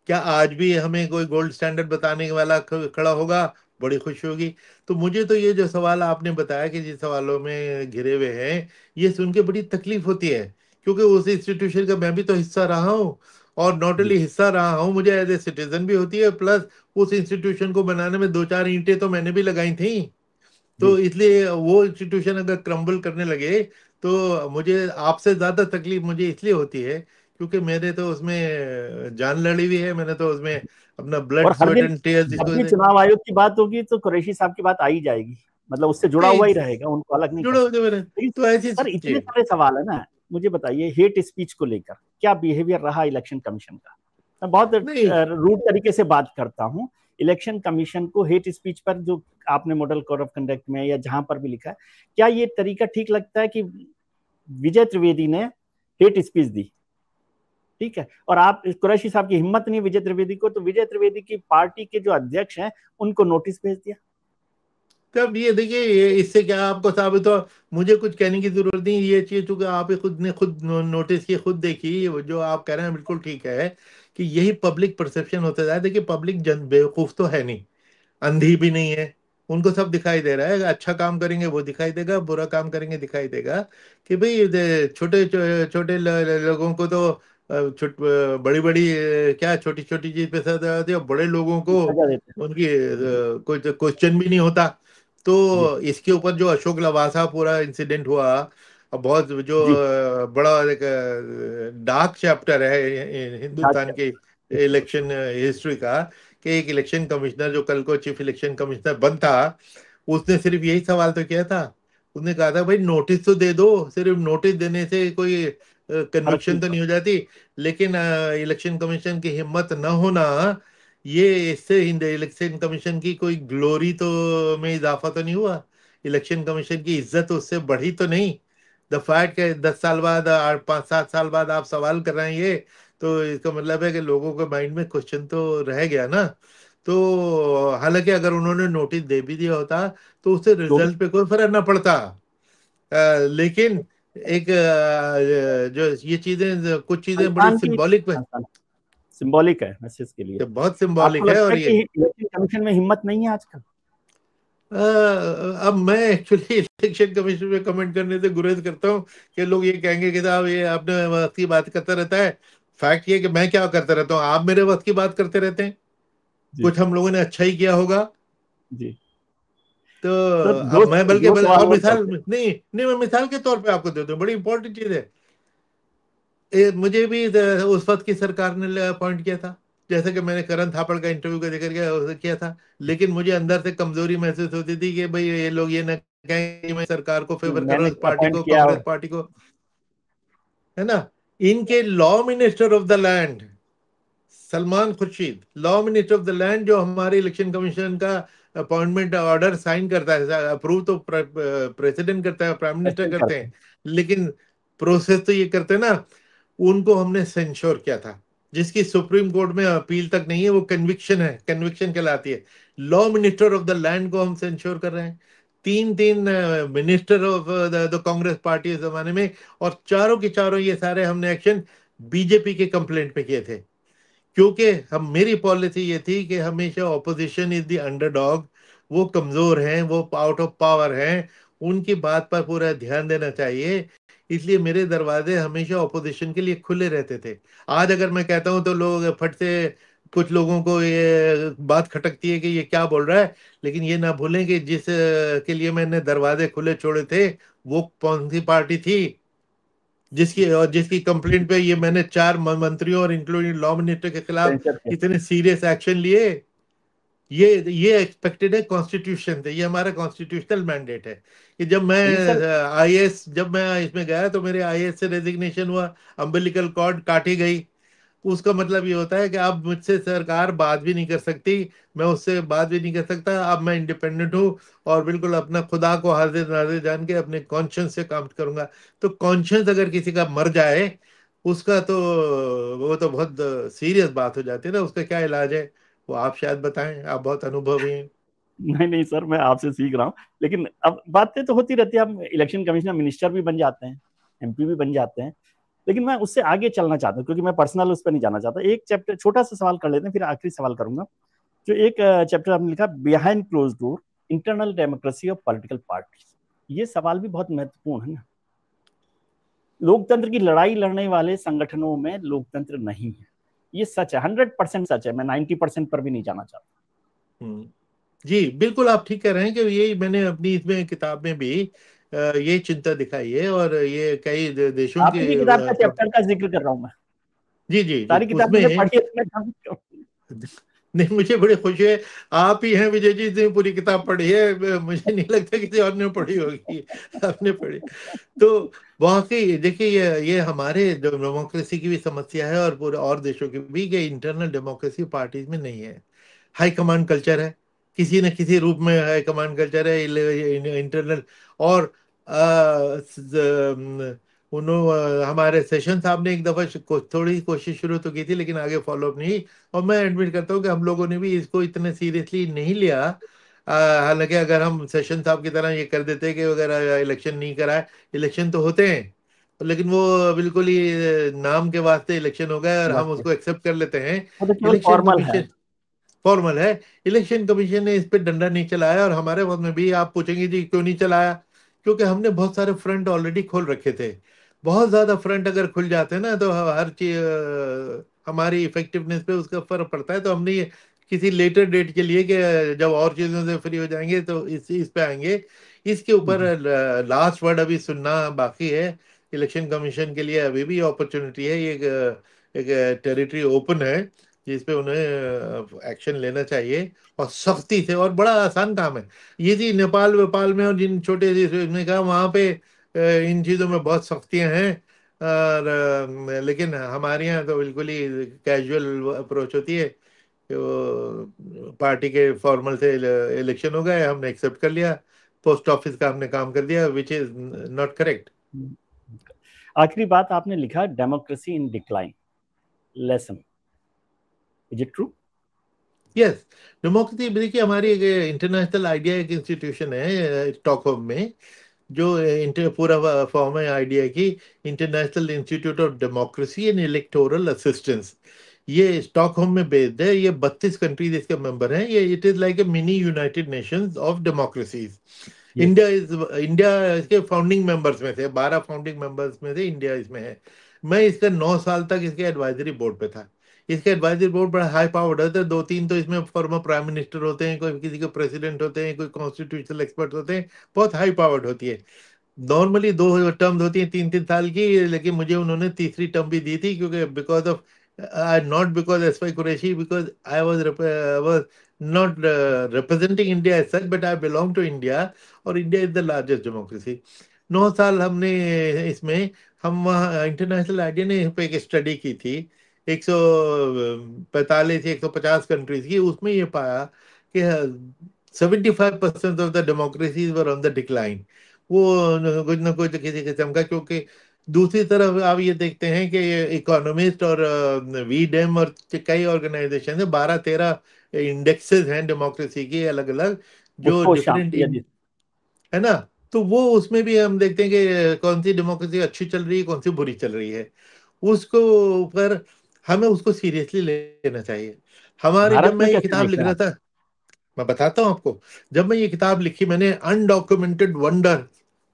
क्या आज भी हमें कोई गोल्ड स्टैंडर्ड बताने वाला खड़ा होगा? बड़ी खुशी होगी। तो मुझे तो ये जो सवाल आपने बताया कि जिन सवालों में घिरे हुए हैं, ये सुन के बड़ी तकलीफ होती है, क्योंकि उस इंस्टीट्यूशन का मैं भी तो हिस्सा रहा हूँ। और नॉट ओनली जी, हिस्सा रहा हूँ, मुझे एज ए सिटीजन भी होती है, प्लस उस इंस्टीट्यूशन को बनाने में 2-4 ईंटें तो मैंने भी लगाई थी। जी। तो इसलिए वो इंस्टीट्यूशन अगर क्रम्बल करने लगे तो मुझे आपसे ज्यादा तकलीफ मुझे इसलिए होती है क्योंकि मेरे तो उसमें जान लड़ी हुई है, मैंने तो उसमें अपना और ब्लड हर स्वेट दिन एंड टीयर्स जब जिसको भी चुनाव आयोग की बात होगी तो कुरैशी साहब की बात आ ही जाएगी, मतलब उससे जुड़ा हुआ ही रहेगा, उनको अलग नहीं कर जुड़े सकते। होते मेरे। लेकिन तो ऐसी सर जी। इतने सारे सवाल है ना, मुझे बताइए हेट स्पीच को लेकर क्या बिहेवियर रहा इलेक्शन कमीशन का। मैं बहुत नहीं रूड तरीके से बात करता हूँ। इलेक्शन कमीशन को हेट स्पीच पर जो आपने मॉडल कोड ऑफ कंडक्ट में या जहां पर भी लिखा है, क्या ये तरीका ठीक लगता है कि विजय त्रिवेदी ने हेट स्पीच दी, ठीक है, और आप कुरैशी साहब की हिम्मत नहीं विजय त्रिवेदी को, तो विजय त्रिवेदी की पार्टी के जो अध्यक्ष हैं उनको नोटिस भेज दिया। तब ये देखिए, इससे क्या आपको साबित हो, मुझे कुछ कहने की जरूरत नहीं, ये चीज चूंकि आप ही खुद ने खुद नोटिस की, खुद देखी, वो जो आप कह रहे हैं बिल्कुल ठीक है कि यही पब्लिक परसेप्शन होता है। देखिए पब्लिक जन बेवकूफ तो है नहीं, अंधी भी नहीं है, उनको सब दिखाई दे रहा है। अच्छा काम करेंगे वो दिखाई देगा, बुरा काम करेंगे दिखाई देगा। कि भाई छोटे छोटे लोगों को तो बड़ी बड़ी क्या छोटी छोटी चीज पे सजा देते हैं, बड़े लोगों को सजा देते उनकी हैं। जी कोई क्वेश्चन भी नहीं होता। जी तो इसके ऊपर जो अशोक लवासा पूरा इंसिडेंट हुआ, अब बहुत जो जी। बड़ा एक डार्क चैप्टर है हिंदुस्तान अच्छा। के इलेक्शन हिस्ट्री का, कि एक इलेक्शन कमिश्नर जो कल को चीफ इलेक्शन कमिश्नर बनता, उसने सिर्फ यही सवाल तो किया था। उसने कहा था भाई नोटिस तो दे दो, सिर्फ नोटिस देने से कोई फर्क कन्विक्शन नहीं तो नहीं पड़ा। हो जाती। लेकिन इलेक्शन कमीशन की हिम्मत न होना, ये इससे इलेक्शन कमीशन की कोई ग्लोरी तो में इजाफा तो नहीं हुआ, इलेक्शन कमीशन की इज्जत उससे बढ़ी तो नहीं। द फैक्ट के 10 साल बाद, 8 5 7 साल बाद आप सवाल कर रहे हैं ये, तो इसका मतलब है कि लोगों के माइंड में क्वेश्चन तो रह गया ना। तो हालांकि अगर उन्होंने नोटिस दे भी दिया होता तो उससे तो भी रिजल्ट पे कोई फर्क ना पड़ता। लेकिन एक जो ये चीजें, कुछ चीजें बड़ी संस्थान की सिंबॉलिक, सिंबॉलिक है मैसेज के लिए। बहुत आपको सिंबॉलिक है। लगता और है ये कि इलेक्शन कमीशन में हिम्मत नहीं है आजकल? अब मैं एक्चुअली इलेक्शन कमीशन में कमेंट करने से गुरेज करता हूँ कि लोग ये कहेंगे कि साहब ये आपने वक्त की बात करता रहता है। फैक्ट ये कि मैं क्या करता रहता हूँ, आप मेरे वक्त की बात करते रहते हैं, जी कुछ हम लोगों ने अच्छा ही किया होगा। जी। तो सर अब मैं बल्कि दो सवाल और और मिसाल करते हैं। नहीं नहीं, मैं मिसाल के तौर पे आपको दे दूं, बड़ी इंपॉर्टेंट चीज है। मुझे भी उस वक्त की सरकार ने अपॉइंट किया था, जैसे कि मैंने करण थापड़ का इंटरव्यू का जिक्र किया था। लेकिन मुझे अंदर से कमजोरी महसूस होती थी कि भाई ये लोग ये ना कहें कि मैं सरकार को फेवर कर रहा मैंने हूँ, इस पार्टी अपॉइंट को, किया कांग्रेस और पार्टी को, है ना। इनके law minister of the land Salman Khurshid, law minister of the land, जो हमारे इलेक्शन कमीशन का अपॉइंटमेंट ऑर्डर साइन करता है, अप्रूव तो प्रेसिडेंट करता है, प्राइम मिनिस्टर क्वेश्चन करते करते हैं, हैं। लेकिन प्रोसेस तो ये करते हैं ना। उनको हमने सेंश्योर किया था, जिसकी सुप्रीम कोर्ट में अपील तक नहीं है, वो कन्विक्शन है, कन्विक्शन कहलाती है। Law minister of the land को हम सेंश्योर कर रहे हैं, तीन तीन minister of the Congress party इस जमाने में, और चारों के चारों ये सारे हमने एक्शन बीजेपी के कंप्लेंट पे किए थे। क्योंकि हम, मेरी पॉलिसी ये थी कि हमेशा ऑपोजिशन इज द अंडरडॉग, वो कमजोर हैं, वो आउट ऑफ पावर हैं, उनकी बात पर पूरा ध्यान देना चाहिए। इसलिए मेरे दरवाजे हमेशा ऑपोजिशन के लिए खुले रहते थे। आज अगर मैं कहता हूं तो लोग फट से, कुछ लोगों को ये बात खटकती है कि ये क्या बोल रहा है। लेकिन ये ना भूलें कि जिस के लिए मैंने दरवाजे खुले छोड़े थे, वो कौन सी पार्टी थी, जिसकी कंप्लेंट पे ये मैंने 4 मंत्रियों और इंक्लूडिंग लॉ मिनिस्टर के खिलाफ सेंसर थे। इतने सीरियस एक्शन लिए। ये एक्सपेक्टेड है कॉन्स्टिट्यूशन से, ये हमारा कॉन्स्टिट्यूशनल मैंडेट है। कि जब मैं लेकिन सर आईएएस, जब मैं इसमें गया तो मेरे आईएएस से रेजिग्नेशन हुआ, अम्बिलिकल कॉर्ड काटी गई। उसका मतलब ये होता है कि अब मुझसे सरकार बात भी नहीं कर सकती, मैं उससे बात भी नहीं कर सकता, अब मैं इंडिपेंडेंट हूँ, और बिल्कुल अपना खुदा को हाजिर नाजिर जान के अपने कॉन्शियंस से काम करूंगा। तो कॉन्शियंस अगर किसी का मर जाए, उसका तो, वो तो बहुत सीरियस बात हो जाती है ना। उसका क्या इलाज है, वो आप शायद बताएं, आप बहुत अनुभवी हैं। नहीं नहीं सर, मैं आपसे सीख रहा हूँ। लेकिन अब बातें तो होती रहती है, हम इलेक्शन कमिश्नर मिनिस्टर भी बन जाते हैं, एमपी भी बन जाते हैं। लेकिन मैं उससे आगे चलना चाहता हूँ क्योंकि मैं पर्सनल उस पर नहीं जाना चाहता। एक चैप्टर छोटा सा सवाल कर लेते हैं, फिर आखिरी सवाल करूंगा। जो एक चैप्टर आपने लिखा behind close door, internal democracy of political party, ये सवाल भी बहुत महत्वपूर्ण है ना। लोकतंत्र की लड़ाई लड़ने वाले संगठनों में लोकतंत्र नहीं है, ये सच है, 100% सच है, मैं 90% पर भी नहीं जाना चाहता। हम्म। जी बिल्कुल, आप ठीक कह रहे हैं कि ये मैंने अपनी इसमें किताब में भी ये चिंता दिखाई है, और ये कई देशों के आपकी किताब का चैप्टर का जिक्र कर रहा हूं मैं। जी जी जी सारी किताबें मैंने उसमें पढ़ी है, तो मैं जानता हूँ। नहीं, मुझे बड़ी खुशी है, आप ही हैं विजय जी जिसने पूरी किताब पढ़ी है, मुझे नहीं लगता किसी और ने पढ़ी होगी। आपने पढ़ी तो वाकई देखिए, ये हमारे डेमोक्रेसी की भी समस्या है, और पूरे और देशों की भी, कि इंटरनल डेमोक्रेसी पार्टीज में नहीं है। हाई कमांड कल्चर है, किसी न किसी रूप में हाई कमांड कल्चर है, इंटरनल। और हमारे सेशन साहब ने एक दफा थोड़ी कोशिश शुरू तो की थी, लेकिन आगे फॉलोअप नहीं। और मैं एडमिट करता हूँ कि हम लोगों ने भी इसको इतने सीरियसली नहीं लिया। हालांकि अगर हम सेशन साहब की तरह ये कर देते कि अगर इलेक्शन नहीं कराए, इलेक्शन तो होते हैं, लेकिन वो बिल्कुल ही नाम के वास्ते इलेक्शन हो गए और हम बस उसको एक्सेप्ट कर लेते हैं। वो तो केवल इलेक्शन फॉर्मल है। कमीशन फॉर्मल है। इलेक्शन कमीशन ने इस पे डंडा नहीं चलाया, और हमारे वक्त में भी आप पूछेंगे जी क्यों नहीं चलाया, क्योंकि हमने बहुत सारे फ्रंट ऑलरेडी खोल रखे थे। बहुत ज्यादा फ्रंट अगर खुल जाते ना, तो हर चीज हमारी इफेक्टिवनेस पे उसका फर्क पड़ता है। तो हमने ये किसी लेटर डेट के लिए, कि जब और चीजों से फ्री हो जाएंगे तो इस पे आएंगे। इसके ऊपर लास्ट वर्ड अभी सुनना बाकी है। इलेक्शन कमीशन के लिए अभी भी अपॉर्चुनिटी है, ये एक टेरिटरी ओपन है जिस पे उन्हें एक्शन लेना चाहिए, और सख्ती से। और बड़ा आसान काम है ये जी, नेपाल वेपाल में और जिन छोटे देशों में कहा, वहां पे इन चीजों में बहुत सख्तियां हैं। और लेकिन हमारे यहाँ तो बिल्कुल ही कैजुअल अप्रोच होती है, कि वो पार्टी के फॉर्मल से इलेक्शन हो गए, हमने एक्सेप्ट कर लिया, पोस्ट ऑफिस का हमने काम कर दिया, विच इज नॉट करेक्ट। आखिरी बात आपने लिखा, democracy in decline, lesson, is it true? Yes, democracy देखिए, हमारी एक इंटरनेशनल आइडिया, एक इंस्टीट्यूशन है स्टॉकहोम में, जो इंटर पूरा फॉर्म है आइडिया की, international institute of democracy and electoral assistance. ये स्टॉकहोम में बेस्ड है, ये 32 कंट्रीज इसके मेंबर हैं। ये it is like a mini United Nations of democracies. Yes. India इसके फाउंडिंग मेंबर्स में थे, 12 फाउंडिंग मेंबर्स में से इंडिया इसमें है। मैं इसका 9 साल तक इसके एडवाइजरी बोर्ड पे था। इसका एडवाइजरी बोर्ड बड़ा हाई पावर्ड होता है, दो तीन तो इसमें फॉर्मर प्राइम मिनिस्टर होते हैं, कोई किसी के प्रेसिडेंट होते हैं, कोई कॉन्स्टिट्यूशनल एक्सपर्ट होते हैं, बहुत हाई पावर्ड होती है। नॉर्मली 2 टर्म होती है 3-3 साल की, लेकिन मुझे उन्होंने तीसरी टर्म भी दी थी, क्योंकि because of not because S Y Quraishi, because I was not representing India as such, but I belong to India, और India is the largest democracy. 9 साल हमने इसमें, हम वहाँ इंटरनेशनल आइडिया ने इस पे एक स्टडी की थी, 145 या 150 कंट्रीज की। उसमें ये पाया कि 75% of the democracies were on the decline. वो कुछ ना कुछ किसी किस्म का, क्योंकि दूसरी तरफ आप ये देखते हैं कि इकोनॉमिस्ट और वी डेम और कई ऑर्गेनाइजेशन है, 12-13 इंडेक्सेस हैं डेमोक्रेसी की अलग अलग, जो उत्कोशा, डिफरेंट, यदि। है ना। तो वो उसमें भी हम देखते हैं कि कौन सी डेमोक्रेसी अच्छी चल रही है, कौन सी बुरी चल रही है। उसको ऊपर हमें उसको सीरियसली लेना चाहिए। हमारे जब भारत मैं में ये कैसे किताब देख लिख रहे हैं रहा आप? था, मैं बताता हूँ आपको। जब मैं ये किताब लिखी मैंने, undocumented wonder,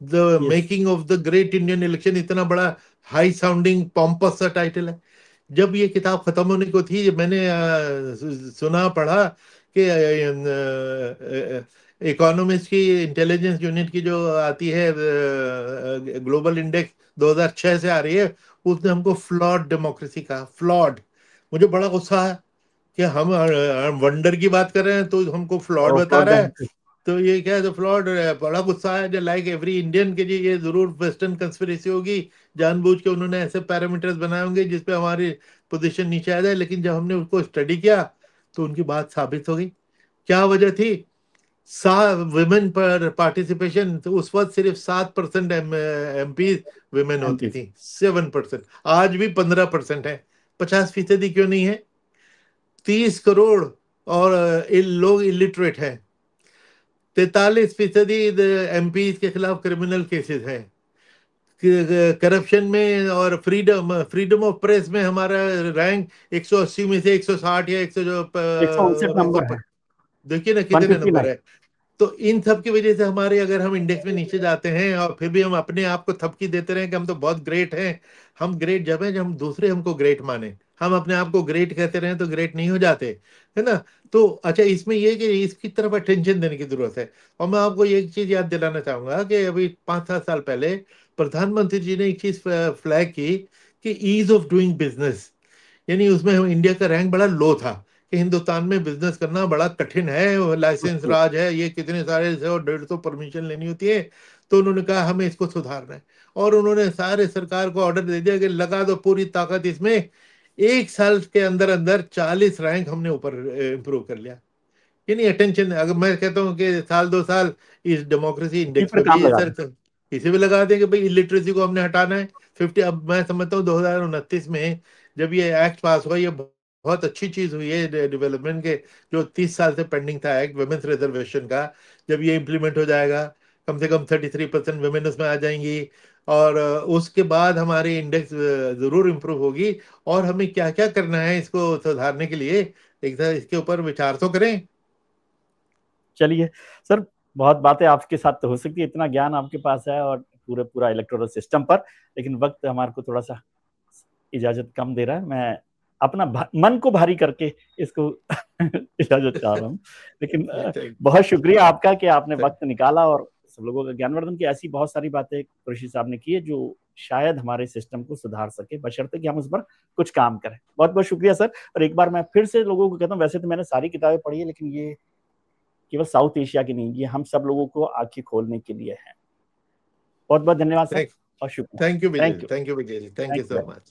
the yes. Making of the great Indian election, इतना बड़ा हाई साउंडिंग पॉम्पस सा टाइटल है। जब ये किताब खत्म होने को थी, मैंने सुना पढ़ा कि इकोनॉमिस्ट की इंटेलिजेंस यूनिट की जो आती है ग्लोबल इंडेक्स 2006 से आ रही है, उसने हमको फ्लॉड डेमोक्रेसी कहा, फ्लॉड। मुझे बड़ा गुस्सा है कि हम वंडर की बात कर रहे हैं तो हमको फ्लॉड और बता फ्लॉट रहा है। डेमोक्रेसी। तो ये क्या है, तो फ्लॉड। बड़ा गुस्सा है, लाइक एवरी इंडियन के जी, ये जरूर वेस्टर्न कंस्पिरेसी होगी, जानबूझ के उन्होंने ऐसे पैरामीटर्स बनाए होंगे जिसपे हमारी पोजीशन नीचे आ जाए। लेकिन जब हमने उसको स्टडी किया तो उनकी बात साबित हो गई। क्या वजह थी? सा वुमेन पर पार्टिसिपेशन, तो उस वक्त सिर्फ 7% MP वुमेन होती एमपी। थी, 7%। आज भी 15% है। 50% क्यों नहीं है? 30 करोड़ और लोग इलिटरेट हैं। 43% MP के खिलाफ क्रिमिनल केसेस हैं। करप्शन में और फ्रीडम फ्रीडम ऑफ प्रेस में हमारा रैंक 180 में से 160 या 100 जो 159 नंबर है। देखिए ना वन कितने फिफ्टी नंबर नाइन है। तो इन सब की वजह से हमारे, अगर हम इंडेक्स में नीचे जाते हैं और फिर भी हम अपने आप को थपकी देते रहे कि हम तो बहुत ग्रेट हैं। हम ग्रेट जब है जब हम दूसरे हमको ग्रेट माने, हम अपने आप को ग्रेट कहते रहे तो ग्रेट नहीं हो जाते, है ना। तो अच्छा, इसमें यह कि इसकी तरफ अटेंशन देने की जरूरत है। और मैं आपको एक चीज याद दिलाना चाहूंगा कि अभी 5-7 साल पहले प्रधानमंत्री जी ने एक चीज फ्लैग की, कि ईज ऑफ डूइंग बिजनेस। यानी उसमें इंडिया का रैंक बड़ा लो था कि हिंदुस्तान में बिजनेस करना बड़ा कठिन है, लाइसेंस राज है, ये कितने सारे 100-150 परमिशन लेनी होती है। तो उन्होंने कहा हमें इसको सुधारना है, और उन्होंने सारे सरकार को ऑर्डर दे दिया कि लगा दो पूरी ताकत इसमें। 1 साल के अंदर अंदर 40 रैंक हमने ऊपर इम्प्रूव कर लिया। यानी अटेंशन, अगर मैं कहता हूँ कि साल 2 साल इस डेमोक्रेसी इसी इंडेक्स पर पे काम भी लगा सर दें। इसी पे लगा दें कि भाई इलिटरेसी को हमने हटाना है। 50, अब मैं समझता हूँ 2029 में जब ये एक्ट पास हुआ, ये बहुत अच्छी चीज हुई है डेवलपमेंट के। जो 30 साल से पेंडिंग था एक्ट वुमेन्स रिजर्वेशन का, जब ये इम्प्लीमेंट हो जाएगा, कम से कम 33% वुमेन उसमें आ जाएंगी, और उसके बाद हमारी इंडेक्स जरूर इम्प्रूव होगी। और हमें क्या क्या करना है इसको सुधारने के लिए, एक इसके ऊपर विचार तो करें। चलिए सर, बहुत बातें आपके साथ तो हो सकती है, इतना ज्ञान आपके पास है और पूरा इलेक्टोरल सिस्टम पर, लेकिन वक्त हमारे को थोड़ा सा इजाजत कम दे रहा है। मैं अपना मन को भारी करके इसको इजाजत चाह रहा हूँ, लेकिन बहुत शुक्रिया आपका कि आपने वक्त निकाला और सब लोगों का ज्ञानवर्धन की। ऐसी बहुत सारी बातें कुरैशी साहब ने की है जो शायद हमारे सिस्टम को सुधार सके, बशर्ते कि हम उस पर कुछ काम करें। बहुत बहुत शुक्रिया सर। और एक बार मैं फिर से लोगों को कहता हूँ, वैसे तो मैंने सारी किताबें पढ़ी है, लेकिन ये केवल साउथ एशिया की नहीं, ये हम सब लोगों को आंखें खोलने के लिए है। बहुत बहुत धन्यवाद सर और शुक्रिया। Thank you Vijay, thank you. Thank you Vijay, thank you thank so you. Much.